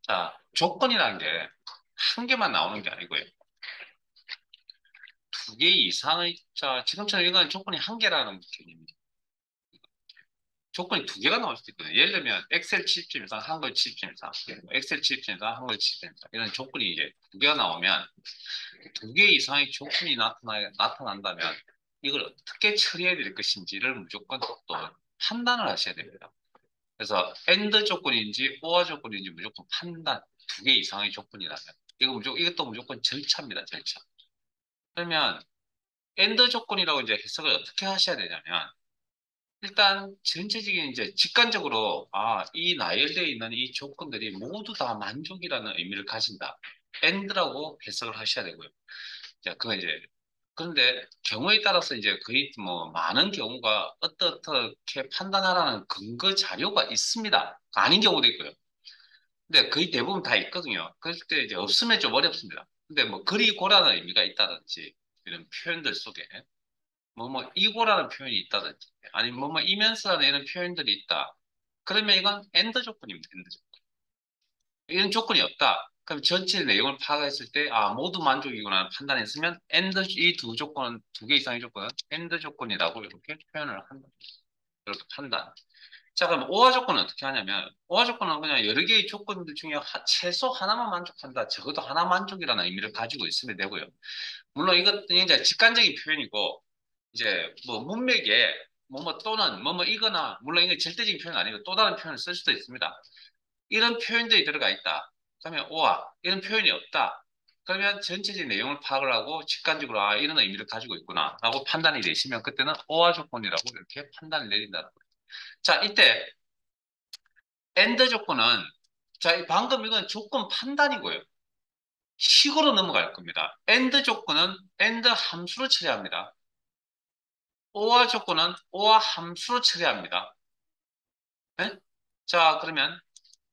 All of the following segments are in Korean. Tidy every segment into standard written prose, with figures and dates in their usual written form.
자, 조건이라는 게 한 개만 나오는 게 아니고요. 두 개 이상의, 자, 지금처럼 이건 조건이 한 개라는 개념입니다. 조건이 두 개가 나올 수도 있거든요. 예를 들면, 엑셀 취입점 이상, 한글 취입점 이상, 엑셀 취입점 이상, 한글 취입점 이상. 이런 조건이 이제 두 개가 나오면, 두 개 이상의 조건이 나타난다면, 이걸 어떻게 처리해야 될 것인지를 무조건 또 판단을 하셔야 됩니다. 그래서, AND 조건인지, OR 조건인지 무조건 판단, 두 개 이상의 조건이라면. 이것도 무조건 절차입니다, 절차. 그러면 엔드 조건이라고 이제 해석을 어떻게 하셔야 되냐면 일단 전체적인 이제 직관적으로 이 나열되어 있는 이 조건들이 모두 다 만족이라는 의미를 가진다. 엔드라고 해석을 하셔야 되고요. 자, 그건 이제 그런데 경우에 따라서 이제 거의 뭐 많은 경우가 어떻게 판단하라는 근거 자료가 있습니다. 아닌 경우도 있고요. 근데 거의 대부분 다 있거든요. 그럴 때 이제 없으면 좀 어렵습니다. 근데 뭐 그리고라는 의미가 있다든지 이런 표현들 속에 이거라는 표현이 있다든지, 아니면 이면서라는 이런 표현들이 있다. 그러면 이건 엔드 조건입니다, 엔드 조건. 이런 조건이 없다. 그럼 전체 내용을 파악했을 때, 모두 만족이구나 판단했으면, 이 두 조건은, 두 개 이상의 조건은 엔드 조건이라고 이렇게 표현을 한다. 이렇게 판단. 자, 그럼 오화 조건은 어떻게 하냐면, 오화 조건은 그냥 여러 개의 조건들 중에 최소 하나만 만족한다. 적어도 하나 만족이라는 의미를 가지고 있으면 되고요. 물론 이것은 이제 직관적인 표현이고, 이제 뭐 문맥에 또는 이거나 물론 이게 절대적인 표현은 아니고 또 다른 표현을 쓸 수도 있습니다. 이런 표현들이 들어가 있다. 그러면 오와 이런 표현이 없다. 그러면 전체적인 내용을 파악을 하고 직관적으로 이런 의미를 가지고 있구나라고 판단이 되시면 그때는 오화 조건이라고 이렇게 판단을 내린다는 거예요. 자, 이때 엔드 조건은 방금 이건 조건 판단이고요. 식으로 넘어갈 겁니다. 엔드 조건은 엔드 함수로 처리합니다. 오화 조건은 오화 함수로 처리합니다. 네? 자, 그러면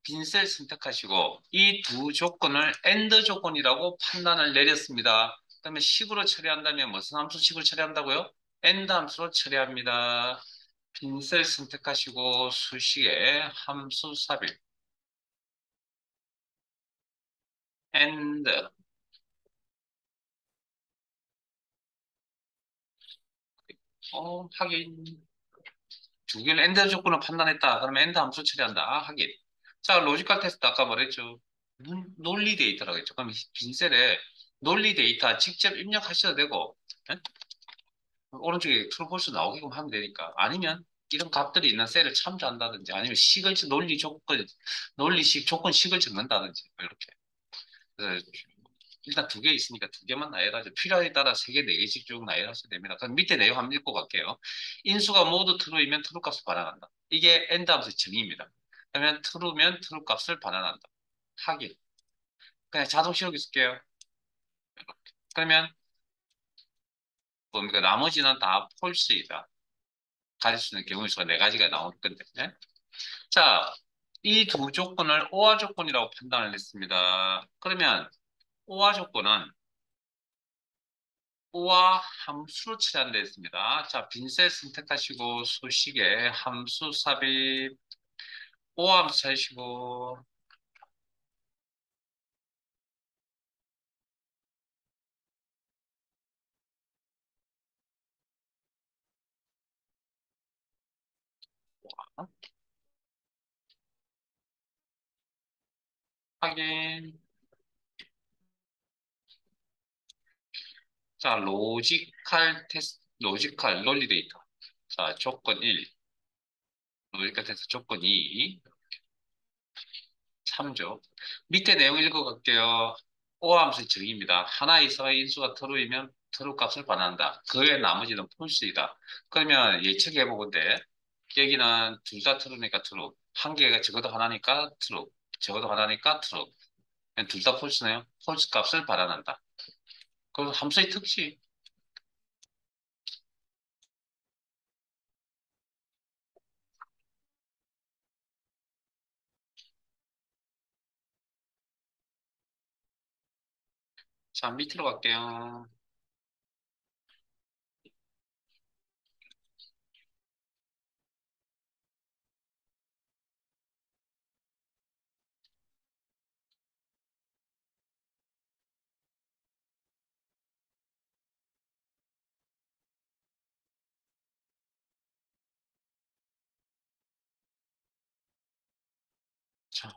빈셀 선택하시고 이 두 조건을 AND 조건이라고 판단을 내렸습니다. 그러면 식으로 처리한다면 무슨 함수식으로 처리한다고요? AND 함수로 처리합니다. 빈셀 선택하시고 수식에 함수 삽입 AND 하긴 두 개를 AND 조건을 판단했다. 그러면 AND 함수 처리한다. 하긴. 자, 로지컬 테스트 아까 말했죠. 논리 데이터라고 했죠. 그럼 빈셀에 논리 데이터 직접 입력하셔도 되고, 예? 오른쪽에 트루폴스 나오게끔 하면 되니까. 아니면 이런 값들이 있는 셀을 참조한다든지, 아니면 논리식 조건식을 적는다든지, 뭐 이렇게. 그래서 일단 두 개 있으니까 두 개만 나열하죠. 필요에 따라 세 개, 네 개씩 쭉 나열하셔도 됩니다. 그럼 밑에 내용 한번 읽고 갈게요. 인수가 모두 true이면 true 값을 반환한다. 이게 end 함수의 정의입니다. 그러면 true면 true 값을 반환한다. 하긴. 그냥 자동 실력이 쓸게요. 그러면 뭡니까? 나머지는 다 false이다. 가질 수 있는 경우의 수가 네 가지가 나올 건데. 네? 자, 이 두 조건을 오화 조건이라고 판단을 했습니다. 그러면 오화 조건은 오화 함수로 처리한다 했습니다. 자, 빈셋 선택하시고 수식에 함수 삽입 오화 함수 찾으시고 확인. 자, 로지컬 논리 데이터. 자, 조건 1, 로지컬 테스트 조건 2, 3조. 밑에 내용 읽어갈게요. 오함수의 정의입니다. 하나 이상의 인수가 true이면 true 값을 반환한다. 그 외 나머지는 false이다. 그러면 예측해보건데 여기는 둘 다 true니까 true. 한 개가 적어도 하나니까 true. 적어도 하나니까 true. 둘 다 false네요. false 값을 반환한다. 그 함수의 특징. 자, 밑으로 갈게요. 자,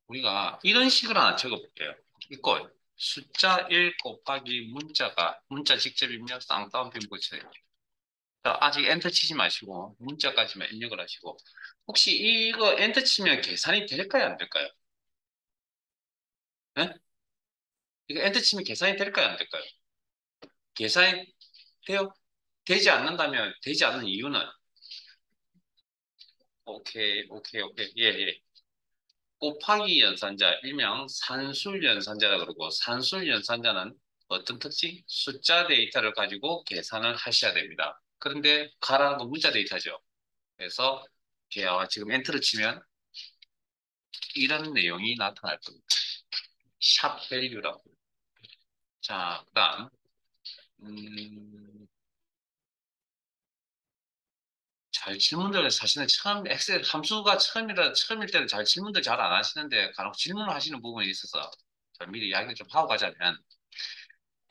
우리가 이런 식으로 하나 적어볼게요. 이거 숫자 1 곱하기 문자 직접 입력 쌍따옴 빈부쳐요. 자, 아직 엔터 치지 마시고 문자까지만 입력을 하시고 혹시 이거 엔터 치면 계산이 될까요? 안 될까요? 네? 이거 엔터 치면 계산이 될까요? 안 될까요? 계산이 돼요? 되지 않는다면 되지 않는 이유는 오케이, 오케이, 오케이. 예, 예. 곱하기 연산자, 일명 산술 연산자라 그러고, 산술 연산자는 어떤 특징? 숫자 데이터를 가지고 계산을 하셔야 됩니다. 그런데 가라는 건 문자 데이터죠. 그래서 지금 엔터를 치면 이런 내용이 나타날 겁니다. 샵 밸류라고. 자, 그다음 잘 질문들 사실은 처음 엑셀 함수가 처음일 때는 잘 질문들 잘 안 하시는데 간혹 질문을 하시는 부분이 있어서 저 미리 이야기를 좀 하고 가자면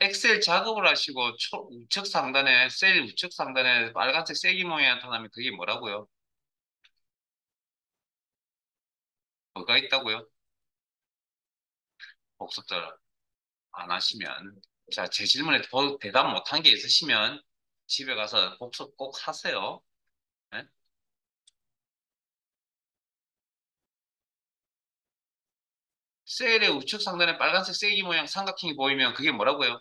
엑셀 작업을 하시고 우측 상단에 셀 우측 상단에 빨간색 세기 모양이 나타나면 그게 뭐라고요? 뭐가 있다고요? 복습들 안 하시면 자, 제 질문에 대답 못한 게 있으시면 집에 가서 복습 꼭 하세요. 네? 셀의 우측 상단에 빨간색 세기 모양 삼각형이 보이면 그게 뭐라고요?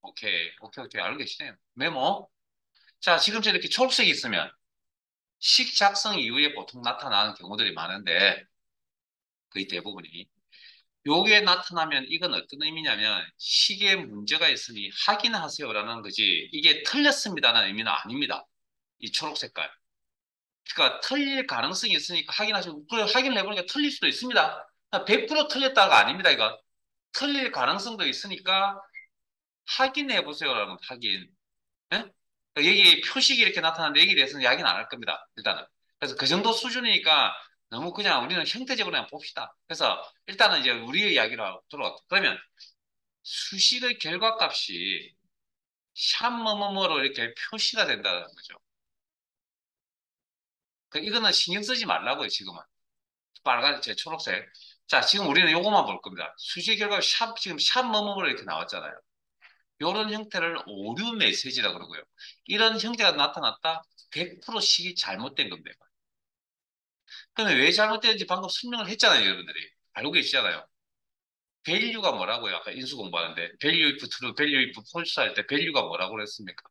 오케이, 오케이, 오케이. 알고 계시네요. 메모. 자, 지금처럼 이렇게 초록색이 있으면 식 작성 이후에 보통 나타나는 경우들이 많은데 거의 대부분이 요게 나타나면 이건 어떤 의미냐면 식에 문제가 있으니 확인하세요라는 거지 이게 틀렸습니다라는 의미는 아닙니다. 이 초록 색깔. 그러니까 틀릴 가능성이 있으니까 확인하시고 그래 확인을 해보니까 틀릴 수도 있습니다. 100% 틀렸다가 아닙니다. 이거 틀릴 가능성도 있으니까 확인해 보세요라는 건 확인. 예? 여기 표식이 이렇게 나타나는데 여기에 대해서는 이야기는 안 할 겁니다. 일단은. 그래서 그 정도 수준이니까 너무 그냥 우리는 형태적으로 그냥 봅시다. 그래서 일단은 이제 우리의 이야기로 들어왔다. 그러면 수식의 결과값이 샵 뭐뭐뭐로 이렇게 표시가 된다는 거죠. 이거는 신경 쓰지 말라고요, 지금은. 빨간, 제 초록색. 자, 지금 우리는 요것만 볼 겁니다. 수식 결과 지금 샵 뭐뭐뭐로 이렇게 나왔잖아요. 이런 형태를 오류 메시지라 그러고요. 이런 형태가 나타났다? 100% 식이 잘못된 겁니다. 근데 왜 잘못되는지 방금 설명을 했잖아요, 여러분들이. 알고 계시잖아요. 밸류가 뭐라고요? 아까 인수 공부하는데. 밸류 if true, 밸류 if false 할 때 밸류가 뭐라고 그랬습니까?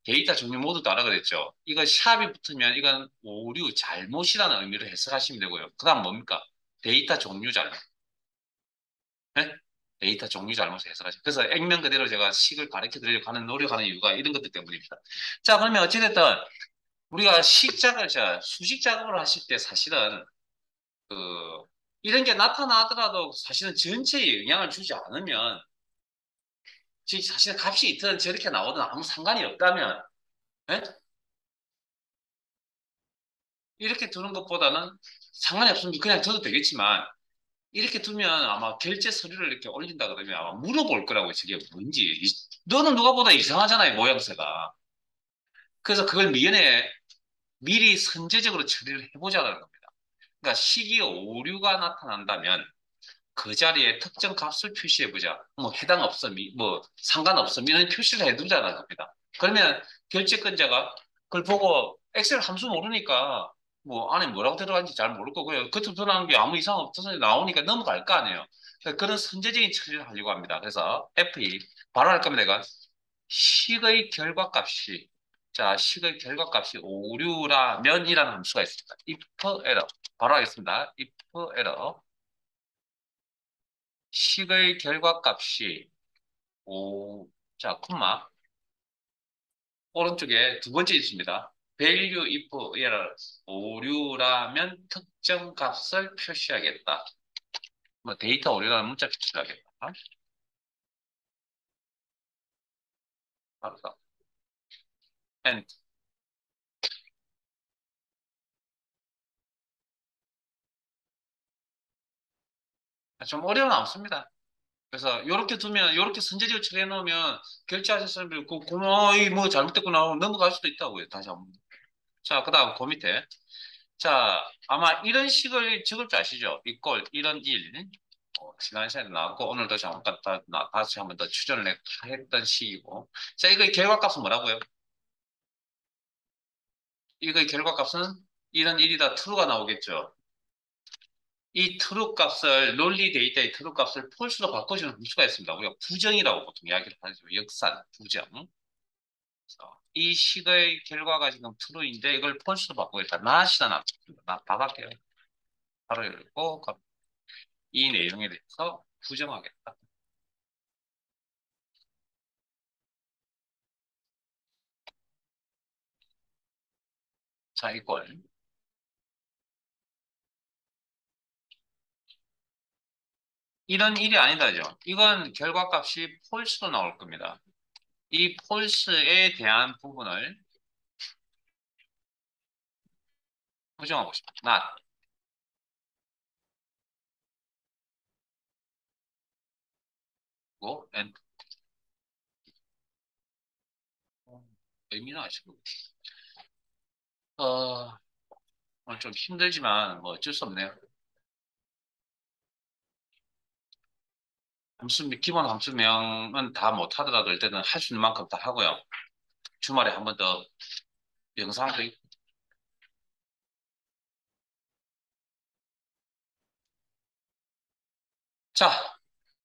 데이터 종류 모두 다르라 그랬죠. 이거 샵이 붙으면 이건 오류, 잘못이라는 의미로 해석하시면 되고요. 그 다음 뭡니까? 데이터 종류 잘못. 네? 데이터 종류 잘못을 해석하시면. 그래서 액면 그대로 제가 식을 가르쳐 드리려고 하는 노력하는 이유가 이런 것들 때문입니다. 자, 그러면 어찌됐든 우리가 자, 수식 작업을 하실 때 사실은 그 이런 게 나타나더라도 사실은 전체에 영향을 주지 않으면 사실 값이 있든 저렇게 나오든 아무 상관이 없다면 예? 이렇게 두는 것보다는 상관이 없으면 그냥 둬도 되겠지만 이렇게 두면 아마 결제 서류를 이렇게 올린다 그러면 아마 물어볼 거라고요. 저게 뭔지. 너는 누가 보다 이상하잖아요. 모양새가. 그래서 그걸 미리 선제적으로 처리를 해보자는 겁니다. 그러니까 식이 오류가 나타난다면 그 자리에 특정 값을 표시해보자. 뭐 해당 없음, 뭐 상관없음 이런 표시를 해두자는 겁니다. 그러면 결제권자가 그걸 보고 엑셀 함수 모르니까 뭐 안에 뭐라고 들어간지 잘 모를 거고요. 겉으로 드러나는 게 아무 이상 없어서 나오니까 넘어갈 거 아니에요. 그런 선제적인 처리를 하려고 합니다. 그래서 FE 바로 할 겁니다. 내가 식의 결과값이 식의 결과값이 오류라면이라는 함수가 있습니다. if error 바로 하겠습니다. if error 식의 결과값이 콤마 오른쪽에 두 번째 있습니다. value if error 오류라면 특정 값을 표시하겠다. 뭐 데이터 오류라는 문자 표시하겠다. 알았어. and 좀 어려운 없습니다. 그래서 이렇게 두면 이렇게 선제적으로 처리해 놓으면 결제하셨을 때 고마워 뭐 잘못됐구나 하고 넘어갈 수도 있다고요. 다시 한번. 자, 그다음 그 밑에 자, 아마 이런 식을 적을 줄 아시죠? 이꼴 이런 일. 지난 시간에 나왔고, 오늘도 잠깐 다시 한번 더 했던 식이고. 자, 이거의 결과값은 뭐라고요? 이거의 결과값은 이런 일이다 true가 나오겠죠. 이 true 값을, 논리 데이터의 true 값을 false로 바꿔주는 함수가 있습니다. 우리가 부정이라고 보통 이야기를 하죠. 역산, 부정. 그래서 이 식의 결과가 지금 true인데 이걸 false로 바꾸겠다. not이다, not. 다 갈게요. 바로 열고, 이 내용에 대해서 부정하겠다. 자, 이걸. 이런 일이 아니다죠. 이건 결과값이 폴스로 나올 겁니다. 이 폴스에 대한 부분을 부정하고 싶다. not. 고 and 의미는 아시고. 어, 오늘 좀 힘들지만 뭐 어쩔 수 없네요. 기본 함수명은 다 못하더라도 일단은 할 수 있는 만큼 다 하고요. 주말에 한 번 더 영상도 있고. 자,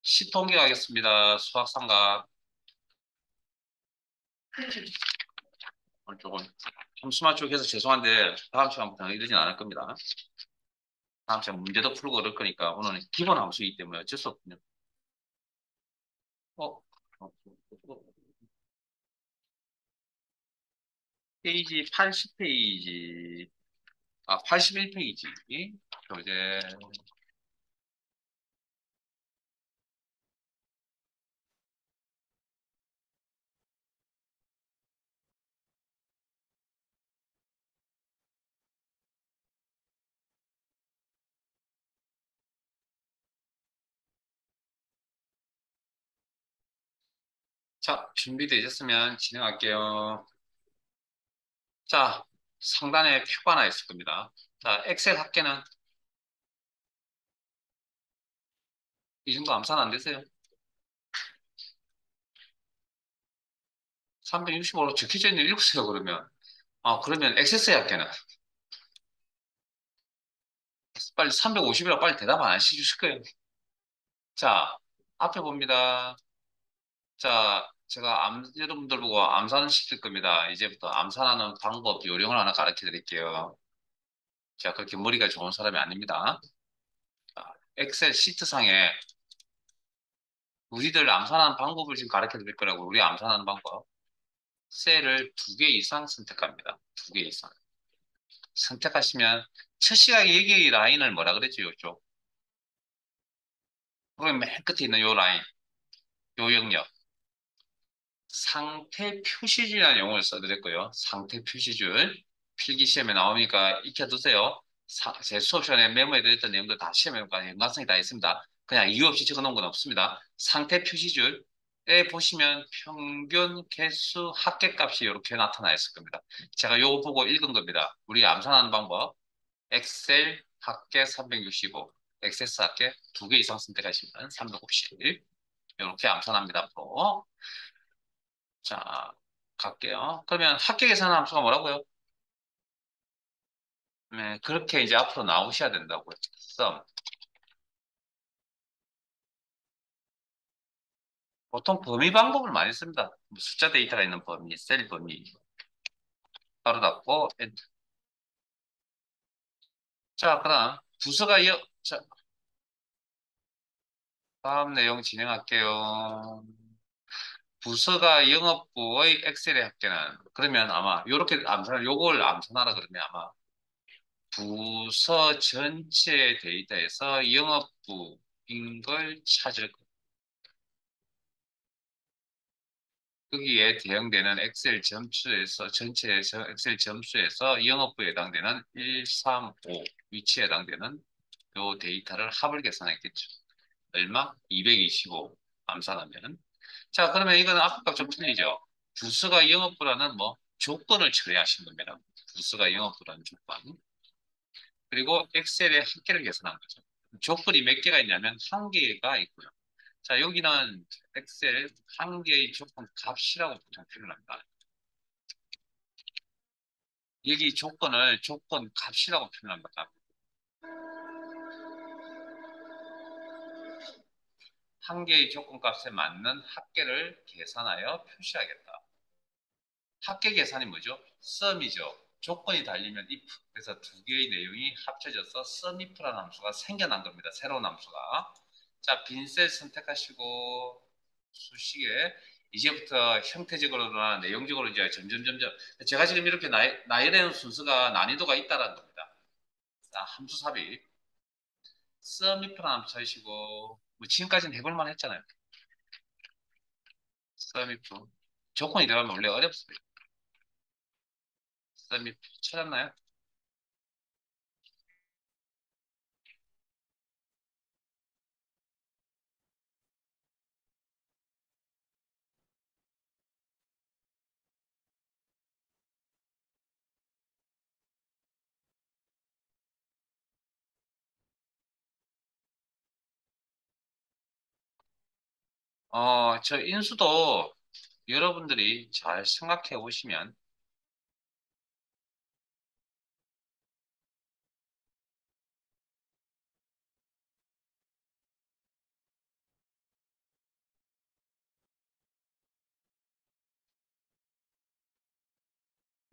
시통기 가겠습니다. 수학 삼각. 오늘 조금 함수만 쪽에서 죄송한데 다음 시간부터는 이러진 않을 겁니다. 다음 시간 문제도 풀고 그럴 거니까 오늘은 기본 함수이기 때문에 어쩔 수 없군요. 어, 페이지 80페이지, 81페이지. 교재. 자, 준비되셨으면 진행할게요. 자, 상단에 표가 하나 있을 겁니다. 자, 엑셀 합계는 이 정도 암산 안 되세요? 365로 적혀져 있는 읽으세요, 그러면. 그러면 엑세스 합계는 빨리 350이라고 빨리 대답 안 해주실 거예요. 자, 앞에 봅니다. 자, 제가 여러분들 보고 암산 시킬 겁니다. 이제부터 암산하는 방법, 요령을 하나 가르쳐 드릴게요. 제가 그렇게 머리가 좋은 사람이 아닙니다. 자, 엑셀 시트상에 우리들 암산하는 방법을 지금 가르쳐 드릴 거라고, 우리 암산하는 방법. 셀을 두 개 이상 선택합니다. 두 개 이상. 선택하시면 첫 시각에 여기 라인을 뭐라 그랬죠, 요쪽? 그럼 맨 끝에 있는 요 라인, 요 영역. 상태 표시줄이라는 용어를 써드렸고요. 상태 표시줄. 필기 시험에 나오니까 익혀두세요. 제 수업 시간에 메모해드렸던 내용들 다 시험에 연관성이 다 있습니다. 그냥 이유 없이 적어놓은 건 없습니다. 상태 표시줄에 보시면 평균 개수 합계값이 이렇게 나타나 있을 겁니다. 제가 요거 보고 읽은 겁니다. 우리 암산하는 방법. 엑셀 합계 365, 엑세스 합계 두 개 이상 선택하시면 350. 이렇게 암산합니다. 앞으로. 자, 갈게요. 그러면 합계 계산한 함수가 뭐라고요? 네, 그렇게 이제 앞으로 나오셔야 된다고요. sum. 보통 범위 방법을 많이 씁니다. 뭐 숫자 데이터가 있는 범위, 셀 범위. 바로 닫고, 엔터. 자, 그다음 자, 다음 내용 진행할게요. 부서가 영업부의 엑셀의 합계는, 그러면 아마 요걸 암산하라 그러면 아마 부서 전체 데이터에서 영업부인 걸 찾을 거예요. 거기에 대응되는 엑셀 점수에서 전체 엑셀 점수에서 영업부에 해당되는 1, 3, 5 위치에 해당되는 요 데이터를 합을 계산했겠죠. 얼마? 225 암산하면. 자, 그러면 이거는 아까 좀 틀리죠. 부서가 영업부라는 뭐 조건을 처리하신 겁니다. 부서가 영업부라는 조건. 그리고 엑셀의 합계를 계산한 거죠. 조건이 몇 개가 있냐면 한 개가 있고요. 자, 여기는 엑셀 한 개의 조건 값이라고 보통 표현을 합니다. 여기 조건을 조건 값이라고 표현합니다. 한 개의 조건 값에 맞는 합계를 계산하여 표시하겠다. 합계 계산이 뭐죠? sum이죠. 조건이 달리면 if. 그래서 두 개의 내용이 합쳐져서 sum if라는 함수가 생겨난 겁니다. 새로운 함수가. 자, 빈셀 선택하시고 수식에 이제부터 형태적으로나 내용적으로 이제 점점 제가 지금 이렇게 나열해놓은 순서가 난이도가 있다는 겁니다. 자, 함수 삽입 sum if라는 함수 하시고 뭐 지금까지는 해볼만 했잖아요. sum if 조건이 들어가면 원래 어렵습니다. sum if 찾았나요? 저 인수도 여러분들이 잘 생각해 보시면,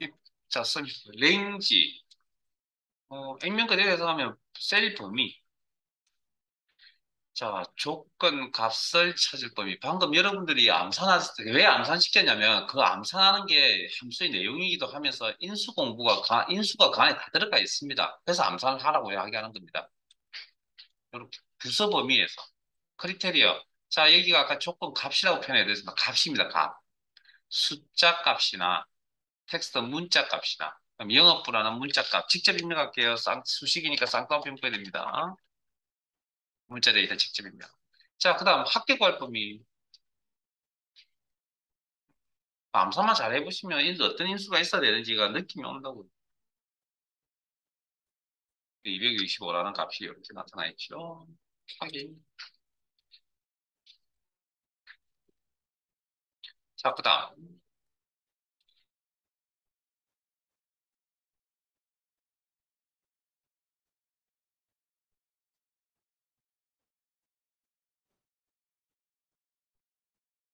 이, 자, 레인지, 액면 그대로 해석하면 셀 범위, 자, 조건 값을 찾을 범위. 방금 여러분들이 암산했을 때, 왜 암산시켰냐면, 그 암산하는 게 함수의 내용이기도 하면서 인수가 그 안에 다 들어가 있습니다. 그래서 암산을 하라고 이야기하는 겁니다. 이렇게 부서 범위에서. 크리테리어. 자, 여기가 아까 조건 값이라고 표현해야 되습니다. 값입니다, 값. 숫자 값이나 텍스트 문자 값이나 그럼 영업부라는 문자 값 직접 입력할게요. 수식이니까 쌍따옴표 묶어야 됩니다. 문자 데이터 직접 입력. 자, 그 다음 합계 구할범위. 암산만 잘 해보시면 어떤 인수가 있어야 되는지가 느낌이 온다고. 265라는 값이 이렇게 나타나 있죠. 확인. 자, 그 다음.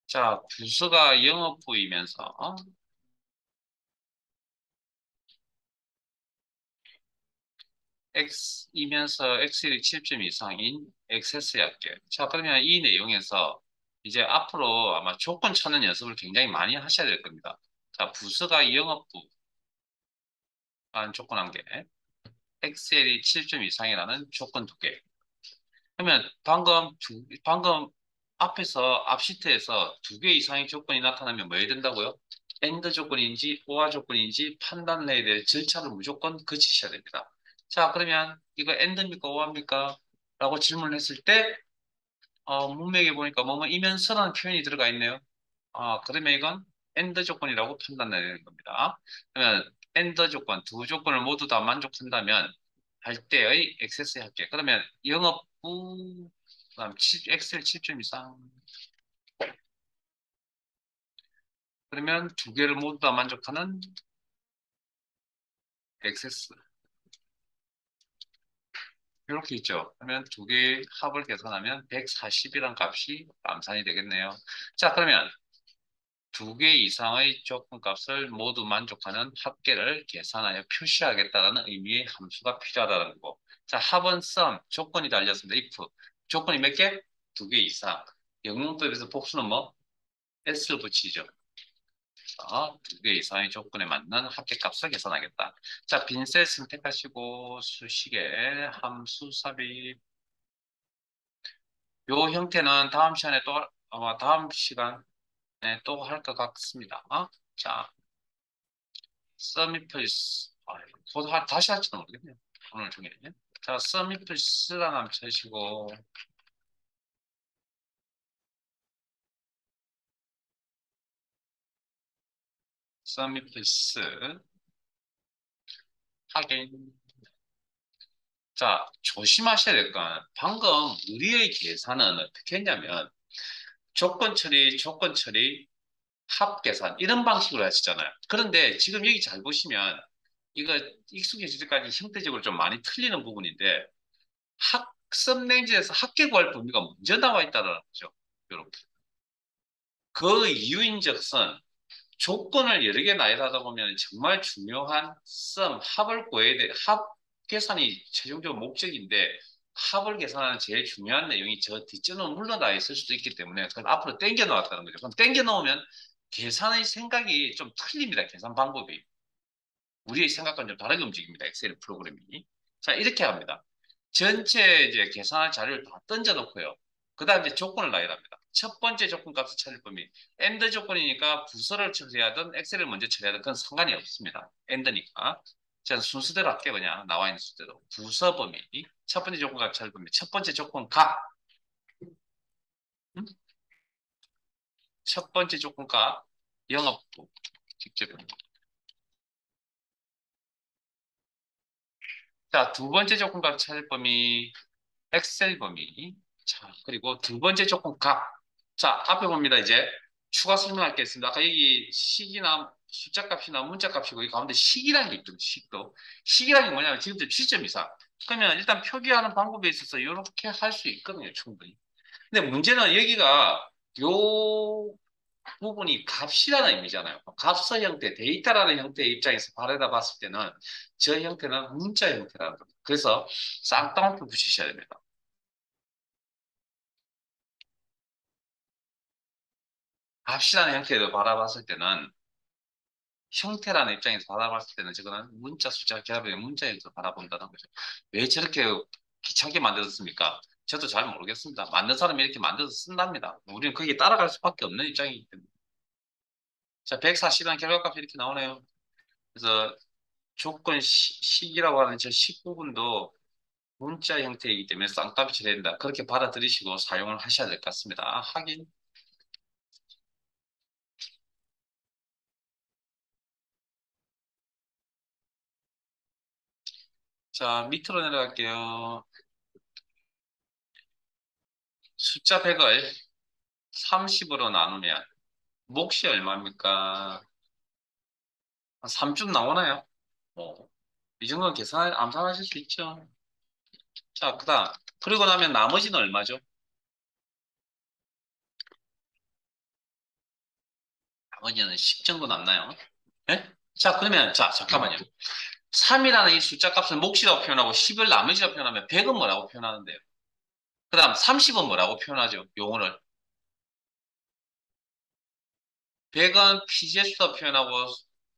자, 부서가 영업부이면서 X이면서 X율이 7점 이상인 XS 합계. 자, 그러면 이 내용에서 이제 앞으로 아마 조건 찾는 연습을 굉장히 많이 하셔야 될 겁니다. 자, 부서가 영업부라는 조건 한 개, 엑셀이 7점 이상이라는 조건 두 개. 그러면 방금 앞 시트에서 두 개 이상의 조건이 나타나면 뭐 해야 된다고요? AND 조건인지 OR 조건인지 판단해야 될 절차를 무조건 거치셔야 됩니다. 자, 그러면 이거 AND입니까? OR입니까? 라고 질문을 했을 때, 문맥에 보니까 뭐뭐 이면서라는 표현이 들어가 있네요. 그러면 이건 AND 조건이라고 판단해야 되는 겁니다. 그러면 AND 조건, 두 조건을 모두 다 만족한다면 할 때의 액세스 할게. 그러면 영업부, 그다음 엑셀 7점 이상. 그러면 두 개를 모두 다 만족하는 액세스. 이렇게 있죠. 그러면 두 개의 합을 계산하면 140이란 값이 암산이 되겠네요. 자, 그러면 두 개 이상의 조건값을 모두 만족하는 합계를 계산하여 표시하겠다는 의미의 함수가 필요하다는 거고. 자, 합은 sum, 조건이 달렸습니다. if. 조건이 몇 개? 두 개 이상. 영문법에서 복수는 뭐? s를 붙이죠. 두 개 이상의 조건에 맞는 합계값을 계산하겠다. 자, 빈셀 선택하시고 수식에 함수 삽입. 요 형태는 다음 시간에 또 아마 다음 시간에 또 할 것 같습니다. 자, 서미플스. 곧 다시 할지도 모르겠네요. 오늘 중에. 자, 서미플스라는 한번 쳐시고 서미플스 확인. 자, 조심하셔야 될 건 방금 우리의 계산은 어떻게 했냐면 조건 처리, 조건 처리, 합 계산 이런 방식으로 하시잖아요. 그런데 지금 여기 잘 보시면 이거 익숙해질 때까지 형태적으로 좀 많이 틀리는 부분인데 학습 랭지에서 합계 구할 범위가 먼저 나와 있다는 거죠. 여러분. 그 이유인즉슨 조건을 여러 개 나열하다 보면 정말 중요한 합을 구해야 돼. 합 계산이 최종적으로 목적인데 합을 계산하는 제일 중요한 내용이 저 뒷전으로 물러나 있을 수도 있기 때문에 그걸 앞으로 땡겨 놓았다는 거죠. 그럼 땡겨 놓으면 계산의 생각이 좀 틀립니다. 계산 방법이. 우리의 생각과는 좀 다르게 움직입니다. 엑셀 프로그램이. 자, 이렇게 합니다. 전체 이제 계산할 자료를 다 던져 놓고요. 그 다음 이제 조건을 나열합니다. 첫 번째 조건 값을 찾을 범위. 엔드 조건이니까 부서를 처리하든 엑셀을 먼저 처리하든 그건 상관이 없습니다. 엔드니까. 저는 순서대로 할게요. 그냥 나와 있는 순서대로. 부서 범위. 첫 번째 조건 값 찾을 범위. 첫 번째 조건 값. 음? 첫 번째 조건 값. 영업부. 직접. 자, 두 번째 조건 값 찾을 범위. 엑셀 범위. 자, 그리고 두 번째 조건 값. 자, 앞에 봅니다. 이제 추가 설명할 게 있습니다. 아까 여기 식이나 숫자 값이나 문자 값이고 이 가운데 식이라는 게 있죠. 식도. 식이라는 게 뭐냐면 지금 시점 이상. 그러면 일단 표기하는 방법에 있어서 이렇게 할 수 있거든요. 충분히. 근데 문제는 여기가 요 부분이 값이라는 의미잖아요. 값의 형태, 데이터라는 형태의 입장에서 바라다 봤을 때는 저 형태는 문자 형태라는 겁니다. 그래서 쌍따옴표 붙이셔야 됩니다. 값이라는 형태로 바라봤을 때는 형태라는 입장에서 바라봤을 때는 저거는 문자 숫자 결합의 문자에서 바라본다는 거죠. 왜 저렇게 귀찮게 만들었습니까? 저도 잘 모르겠습니다. 만든 사람이 이렇게 만들어서 쓴답니다. 우리는 거기에 따라갈 수밖에 없는 입장이기 때문에. 자, 140이라는 결과값이 이렇게 나오네요. 그래서 조건 식이라고 하는 저 식 부분도 문자 형태이기 때문에 쌍따블 처리해야 된다. 그렇게 받아들이시고 사용을 하셔야 될 것 같습니다. 하긴. 자, 밑으로 내려갈게요. 숫자 100을 30으로 나누면 몫이 얼마입니까? 한 3쯤 나오나요? 이 정도는 암산하실 수 있죠. 자, 그 다음. 그리고 나면 나머지는 얼마죠? 나머지는 10 정도 남나요? 예? 자, 그러면, 자, 잠깐만요. 3이라는 이 숫자 값을 몫이라고 표현하고 10을 나머지라고 표현하면 100은 뭐라고 표현하는데요? 그 다음 30은 뭐라고 표현하죠? 용어를. 100은 피재수로 표현하고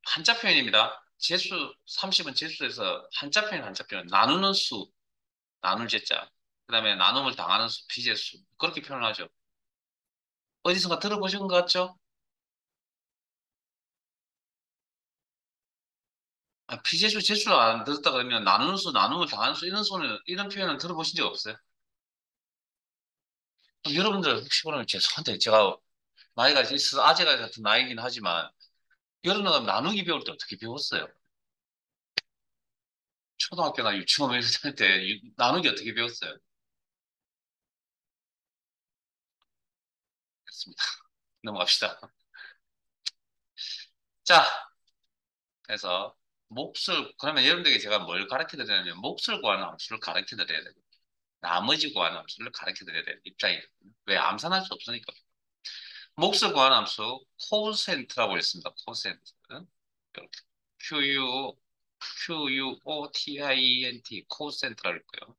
한자 표현입니다. 재수, 30은 재수에서 한자 표현, 한자 표현. 나누는 수, 나눌 제자. 그 다음에 나눔을 당하는 수, 피재수. 그렇게 표현하죠. 어디선가 들어보신 것 같죠? 아, 피재수, 재수를 안 들었다 그러면 나누는 수, 나눔을 당하는 수, 이런 표현은 들어보신 적 없어요? 그럼 여러분들 혹시 그러면 죄송한데 제가 나이가 있어서 아재가 같은 나이긴 하지만 여러분은 나누기 배울 때 어떻게 배웠어요? 초등학교나 유치원에서 다닐 때 나누기 어떻게 배웠어요? 그렇습니다. 넘어갑시다. 자, 그래서 그러면 여러분들에게 제가 뭘 가르쳐 드리냐면, 몫을 구하는 함수를 가르쳐 드려야 돼요. 나머지 구하는 함수를 가르쳐 드려야 돼요. 입장이거든요. 왜? 암산할 수 없으니까. 몫을 구하는 함수, 코센트라고 있습니다. 코센트. 이렇게. QUOTIENT, 코센트라고 있고요.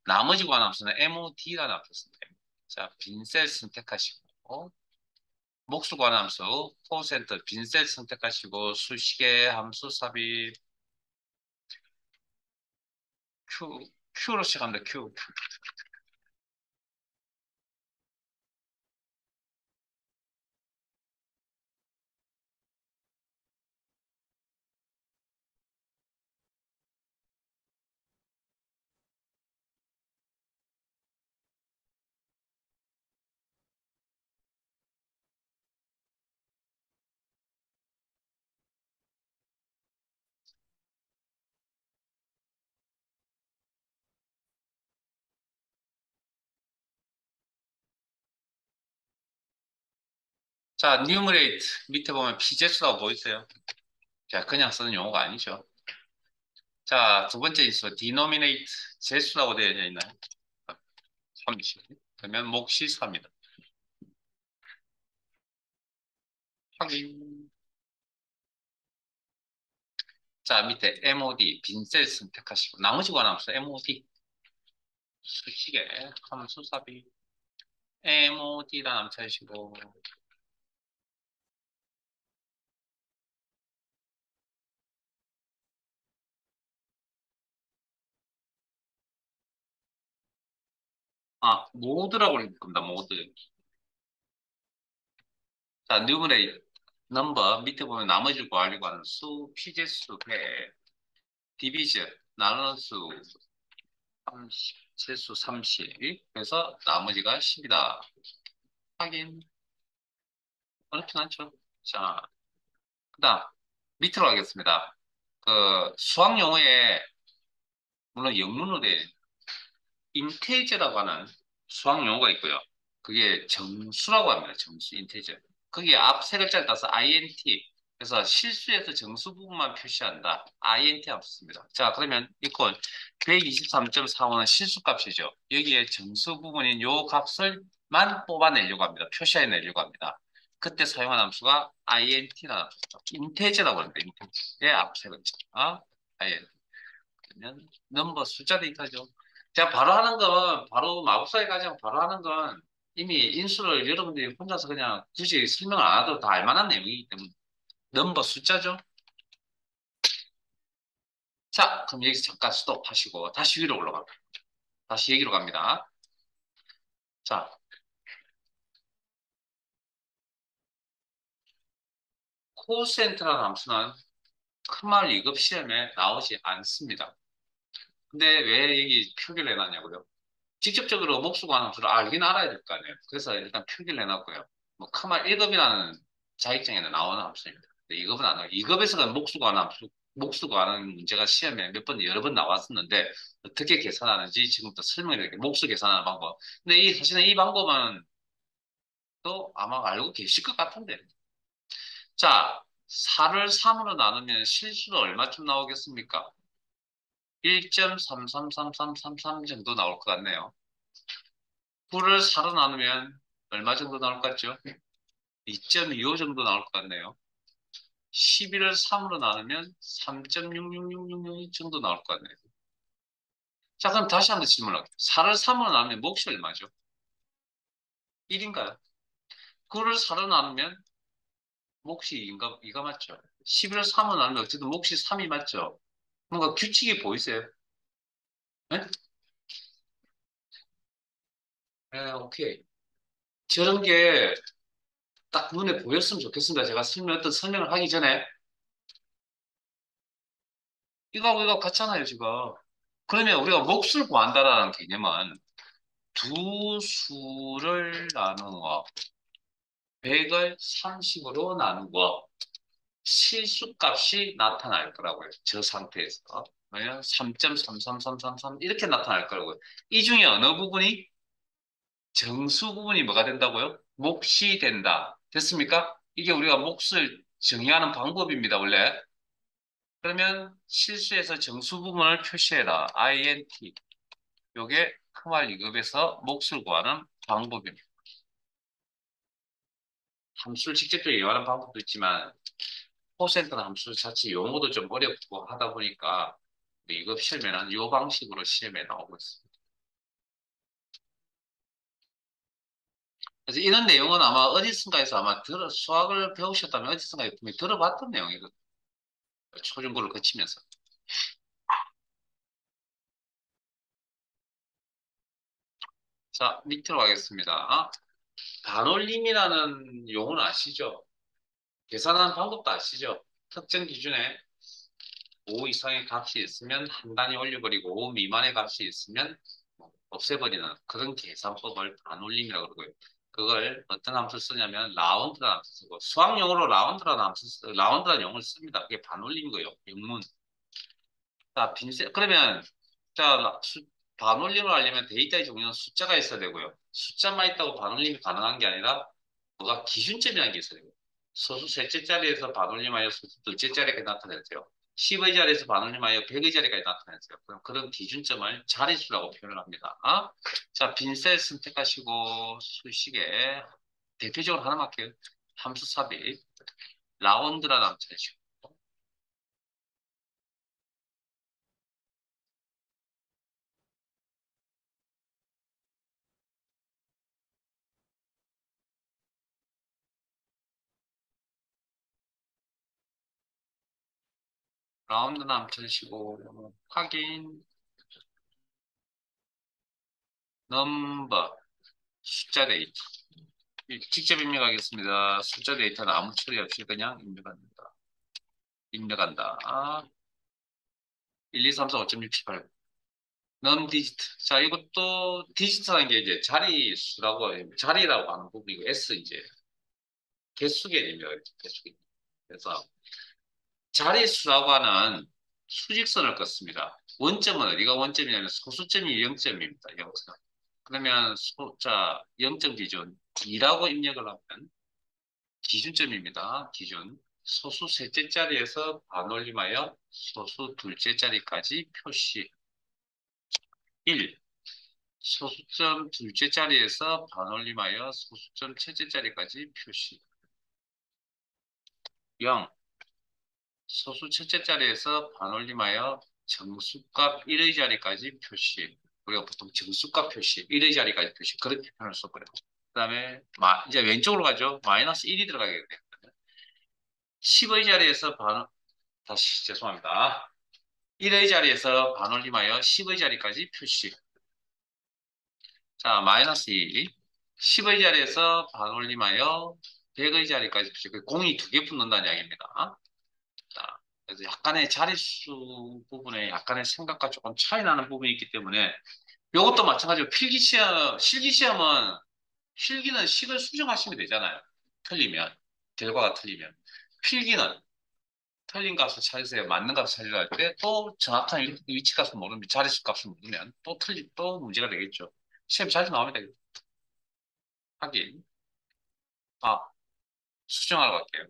나머지 구하는 함수는 MOD라는 함수입니다. 자, 빈셀 선택하시고, 몫을 구하는 함수, 코센트, 빈셀 선택하시고, 수식의 함수 삽입, Q로 시작합니다. Q. 자, 뉴머레이트 밑에 보면 피제수라고 보이세요? 자, 그냥 쓰는 용어가 아니죠. 자, 두 번째 인수 denominate 제수라고 되어 있나요? 30. 그러면 몫이 3이다. 확인. 자, 밑에 MOD 빈셀 선택하시고 나머지 관함수 MOD 수식에 함수삽입 MOD라는 함수 하시고 모드라고 읽을 겁니다. 모드. 자, 뉴머레이트 넘버 밑에 보면 나머지를 구하려고 하는 수, 피제수, 배, 디비전, 나누는 수, 30, 실수 30. 그래서 나머지가 10이다. 확인. 어렵진 않죠? 자, 그 다음, 밑으로 가겠습니다. 그, 수학 용어에, 물론 영문으로 된 인테저라고 하는 수학 용어가 있고요. 그게 정수라고 합니다. 정수, 인테저. 거기에 앞 세 글자를 따서 int. 그래서 실수에서 정수 부분만 표시한다. int 함수 씁니다. 자, 그러면 이건 123.45는 실수값이죠. 여기에 정수 부분인 요 값을만 뽑아내려고 합니다. 표시해내려고 합니다. 그때 사용한 함수가 int라는 함수죠. 인테저라고 합니다. 인테저의 앞 세 글자. int. 그러면 넘버 숫자 데이터죠. 제가 바로 하는 건, 바로 마법사에 가장 바로 하는 건 이미 인수를 여러분들이 혼자서 그냥 굳이 설명을 안 해도 다 알만한 내용이기 때문에 넘버 숫자죠. 자, 그럼 여기서 잠깐 스톱하시고 다시 위로 올라갑니다. 다시 여기로 갑니다. 자, 코센트라는 함수는 큰말 2급 시험에 나오지 않습니다. 근데 왜 여기 표기를 해놨냐고요? 직접적으로 목수관 함수를 알긴 알아야 될 거 아니에요. 그래서 일단 표기를 해놨고요. 뭐 카말 1급이라는 자격증에는 나오는 함수입니다. 근데 2급은 안 나와요. 2급에서는 목수관 함수, 목수관은 문제가 시험에 몇 번, 여러 번 나왔었는데 어떻게 계산하는지 지금부터 설명해 드릴게요. 목수 계산하는 방법. 근데 사실은 이 방법은 또 아마 알고 계실 것 같은데. 자, 4를 3으로 나누면 실수로 얼마쯤 나오겠습니까? 1.333333 정도 나올 것 같네요. 9를 4로 나누면 얼마 정도 나올 것 같죠? 2.25 정도 나올 것 같네요. 11을 3으로 나누면 3.66666 정도 나올 것 같네요. 자, 그럼 다시 한번 질문할게요. 4를 3으로 나누면 몫이 얼마죠? 1인가요? 9를 4로 나누면 몫이 2가 맞죠? 11을 3으로 나누면 어쨌든 몫이 3이 맞죠? 뭔가 규칙이 보이세요? 네? 네, 오케이. 저런 게 딱 눈에 보였으면 좋겠습니다. 제가 어떤 설명을 하기 전에 이거하고 이거 같잖아요, 지금. 그러면 우리가 몫을 구한다라는 개념은 두 수를 나누어 100을 30으로 나누어 실수값이 나타날 거라고요. 저 상태에서. 그러면 3.33333 이렇게 나타날 거라고요. 이 중에 어느 부분이 정수 부분이 뭐가 된다고요? 몫이 된다. 됐습니까? 이게 우리가 몫을 정의하는 방법입니다, 원래. 그러면 실수에서 정수 부분을 표시해라. int. 요게 크말 2급에서 몫을 구하는 방법입니다. 함수를 직접적으로 이용하는 방법도 있지만 퍼센트나 함수 자체 용어도 좀 어렵고 하다 보니까 2급 시험에는 이 방식으로 시험에 나오고 있습니다. 그래서 이런 내용은 아마 어디선가에서 아마 수학을 배우셨다면 어디선가에 분명히 들어봤던 내용이거든요. 초중고를 거치면서. 자, 밑으로 가겠습니다. 반올림이라는 용어는 아시죠? 계산하는 방법도 아시죠? 특정 기준에 5 이상의 값이 있으면 한 단위 올려버리고 5 미만의 값이 있으면 없애버리는 그런 계산법을 반올림이라고 그러고요. 그걸 어떤 함수 쓰냐면 라운드라는 함수 쓰고 수학용어로 라운드라는 용어를 씁니다. 그게 반올림이고요. 영문. 자, 그러면 자, 반올림을 하려면 데이터의 종류는 숫자가 있어야 되고요. 숫자만 있다고 반올림이 가능한 게 아니라 뭐가 기준점이라는 게 있어요. 소수 셋째 자리에서 반올림하여 소수 둘째 자리까지 나타내세요. 10의 자리에서 반올림하여 100의 자리까지 나타내세요. 그럼 그런 기준점을 자릿수라고 표현을 합니다. 자, 빈셀 선택하시고 수식에 대표적으로 하나만 할게요. 함수 삽입, 라운드라는 함수 해주시고 라운드는 함수 해주시고 확인, 넘버, 숫자 데이터. 직접 입력하겠습니다. 숫자 데이터는 아무 처리 없이 그냥 입력합니다. 입력한다. 1, 2, 3, 4, 5.6, 7, 8. 넘 디지트. 자, 이것도 디지트라는 게 이제 자리수라고, 자리라고 하는 부분이고, S 이제 개수 개념이에요. 개수 개념. 그래서 자리수라고 하는 수직선을 긋습니다. 원점은 어디가 원점이냐면 소수점이 0점입니다. 0점. 그러면 자, 0점 기준 2라고 입력을 하면 기준점입니다. 기준. 소수 셋째 자리에서 반올림하여 소수 둘째 자리까지 표시. 1. 소수점 둘째 자리에서 반올림하여 소수점 첫째 자리까지 표시. 0. 소수 첫째 자리에서 반올림하여 정수값 1의 자리까지 표시. 우리가 보통 정수값 표시, 1의 자리까지 표시. 그렇게 표현을 써버려요. 그 다음에, 이제 왼쪽으로 가죠. 마이너스 1이 들어가게 돼요. 10의 자리에서 다시 죄송합니다. 1의 자리에서 반올림하여 10의 자리까지 표시. 자, 마이너스 2. 10의 자리에서 반올림하여 100의 자리까지 표시. 공이 두 개 붙는다는 이야기입니다. 자, 그래서 약간의 자릿수 부분에 약간의 생각과 조금 차이 나는 부분이 있기 때문에 이것도 마찬가지로 필기시험, 실기시험은 필기는 식을 수정하시면 되잖아요. 틀리면, 결과가 틀리면. 필기는 틀린 값을 찾으세요. 맞는 값을 찾으려 할 때 또 정확한 위치 값을 모르면, 자릿수 값을 모르면 또 문제가 되겠죠. 시험 자주 나오면 되겠죠. 하긴. 아, 수정하러 갈게요.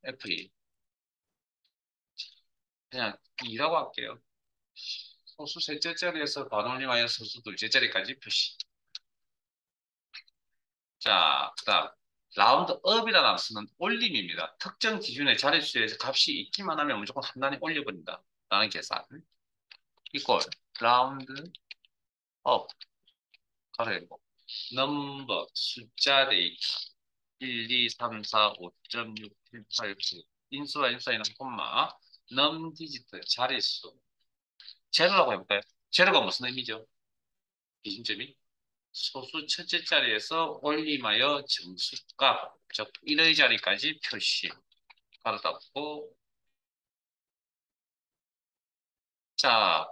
F2. 그냥 2라고 할게요. 소수 셋째 자리에서 반올림하여 소수 둘째 자리까지 표시. 자, 그 다음. 라운드 업이라는 함수는 올림입니다. 특정 기준의 자릿수에서 값이 있기만 하면 무조건 한 단위 올려버린다. 라는 계산. 이꼴 라운드 업 가로열고 넘버 숫자 데이터 1, 2, 3, 4, 5.6, 7, 8, 9 인수와 인수에는 콤마 넘 디지트 자릿수 제로라고 해볼까요? 제로가 무슨 의미죠? 기준점이 소수 첫째 자리에서 올림하여 정수값, 즉 1의 자리까지 표시. 가로 닫고. 자,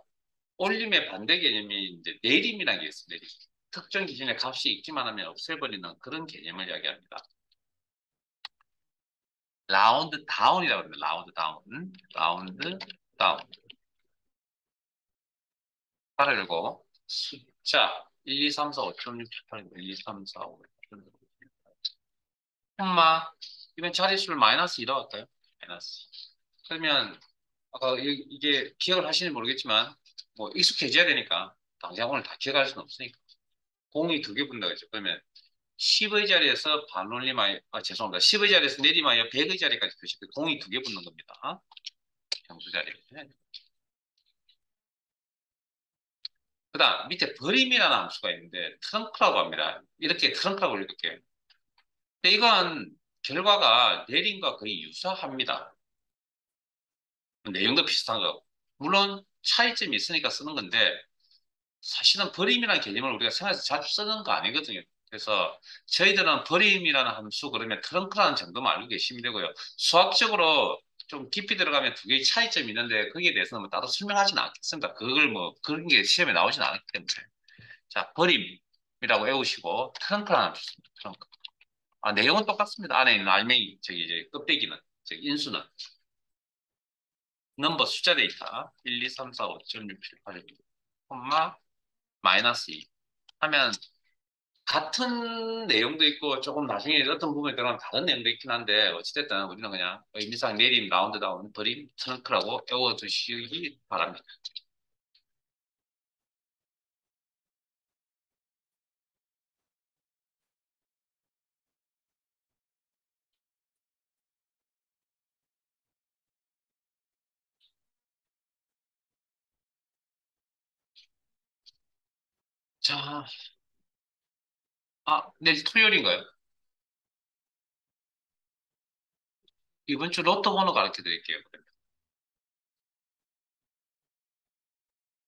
올림의 반대 개념이 이제 내림이라는 게 있어요. 내림. 특정 기준의 값이 있기만 하면 없애버리는 그런 개념을 이야기합니다. 라운드 다운이라고 합니다. 라운드 다운. 라운드 다운. 가로 열고 숫자 1, 2, 3, 4, 5.6, 7, 8, 1, 2, 3, 4, 5, 6, 7, 8. 이번 자릿수를 마이너스 2라고 할까요? 마이너스. 그러면 아까 이게 기억을 하시는지 모르겠지만 뭐 익숙해져야 되니까 당장 오늘 다 기억할 수는 없으니까 공이 두 개 분다고 했죠. 그러면 10의 자리에서 반올림하여 죄송합니다. 10의 자리에서 내림하여 100의 자리까지 표시. 공이 두 개 붙는 겁니다. 정수 자리에. 그 다음 밑에 버림이라는 함수가 있는데 트렁크라고 합니다. 이렇게 트렁크라고 읽을게요. 근데 이건 결과가 내림과 거의 유사합니다. 내용도 비슷한 거. 물론 차이점이 있으니까 쓰는 건데 사실은 버림이라는 개념을 우리가 생활에서 자주 쓰는 거 아니거든요. 그래서 저희들은 버림이라는 함수 그러면 트렁크라는 정도만 알고 계시면 되고요. 수학적으로 좀 깊이 들어가면 두 개의 차이점이 있는데 거기에 대해서는 뭐 따로 설명하지는 않겠습니다. 그걸 뭐 그런 게 시험에 나오지는 않기 때문에. 자, 버림이라고 외우시고 트렁크라는 함수 있습니다. 트렁크. 내용은 똑같습니다. 안에 있는 알맹이, 저기 이제 껍데기는, 저기 인수는 넘버 숫자 데이터 1, 2, 3, 4, 5.6, 7, 8, 9, 콤마 마이너스 2 하면 같은 내용도 있고 조금 나중에 어떤 부분에 들어가면 다른 내용도 있긴 한데 어찌됐든 우리는 그냥 의미상 내림, 라운드 다운, 버림, 트렁크라고 외워두시기 바랍니다. 자, 내일 토요일인가요? 이번 주 로또 번호 가르쳐 드릴게요.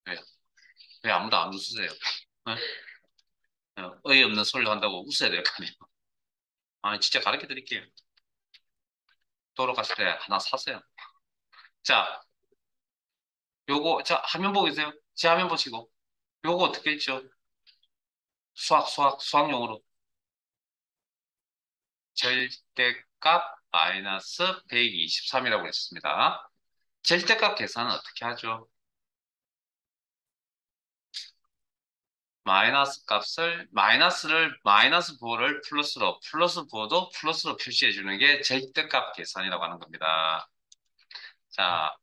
왜? 왜 아무도 안 웃으세요? 어? 어이없는 소리를 한다고 웃어야 될 거 아니에요? 아니, 진짜 가르쳐 드릴게요. 돌아가실 때 하나 사세요. 자, 자, 화면 보고 계세요? 제 화면 보시고. 요거 어떻게 했죠? 수학용어로. 절대값 마이너스 123이라고 했습니다. 절대값 계산은 어떻게 하죠? 마이너스 부호를 플러스로, 플러스 부호도 플러스로 표시해 주는 게 절대값 계산이라고 하는 겁니다. 자,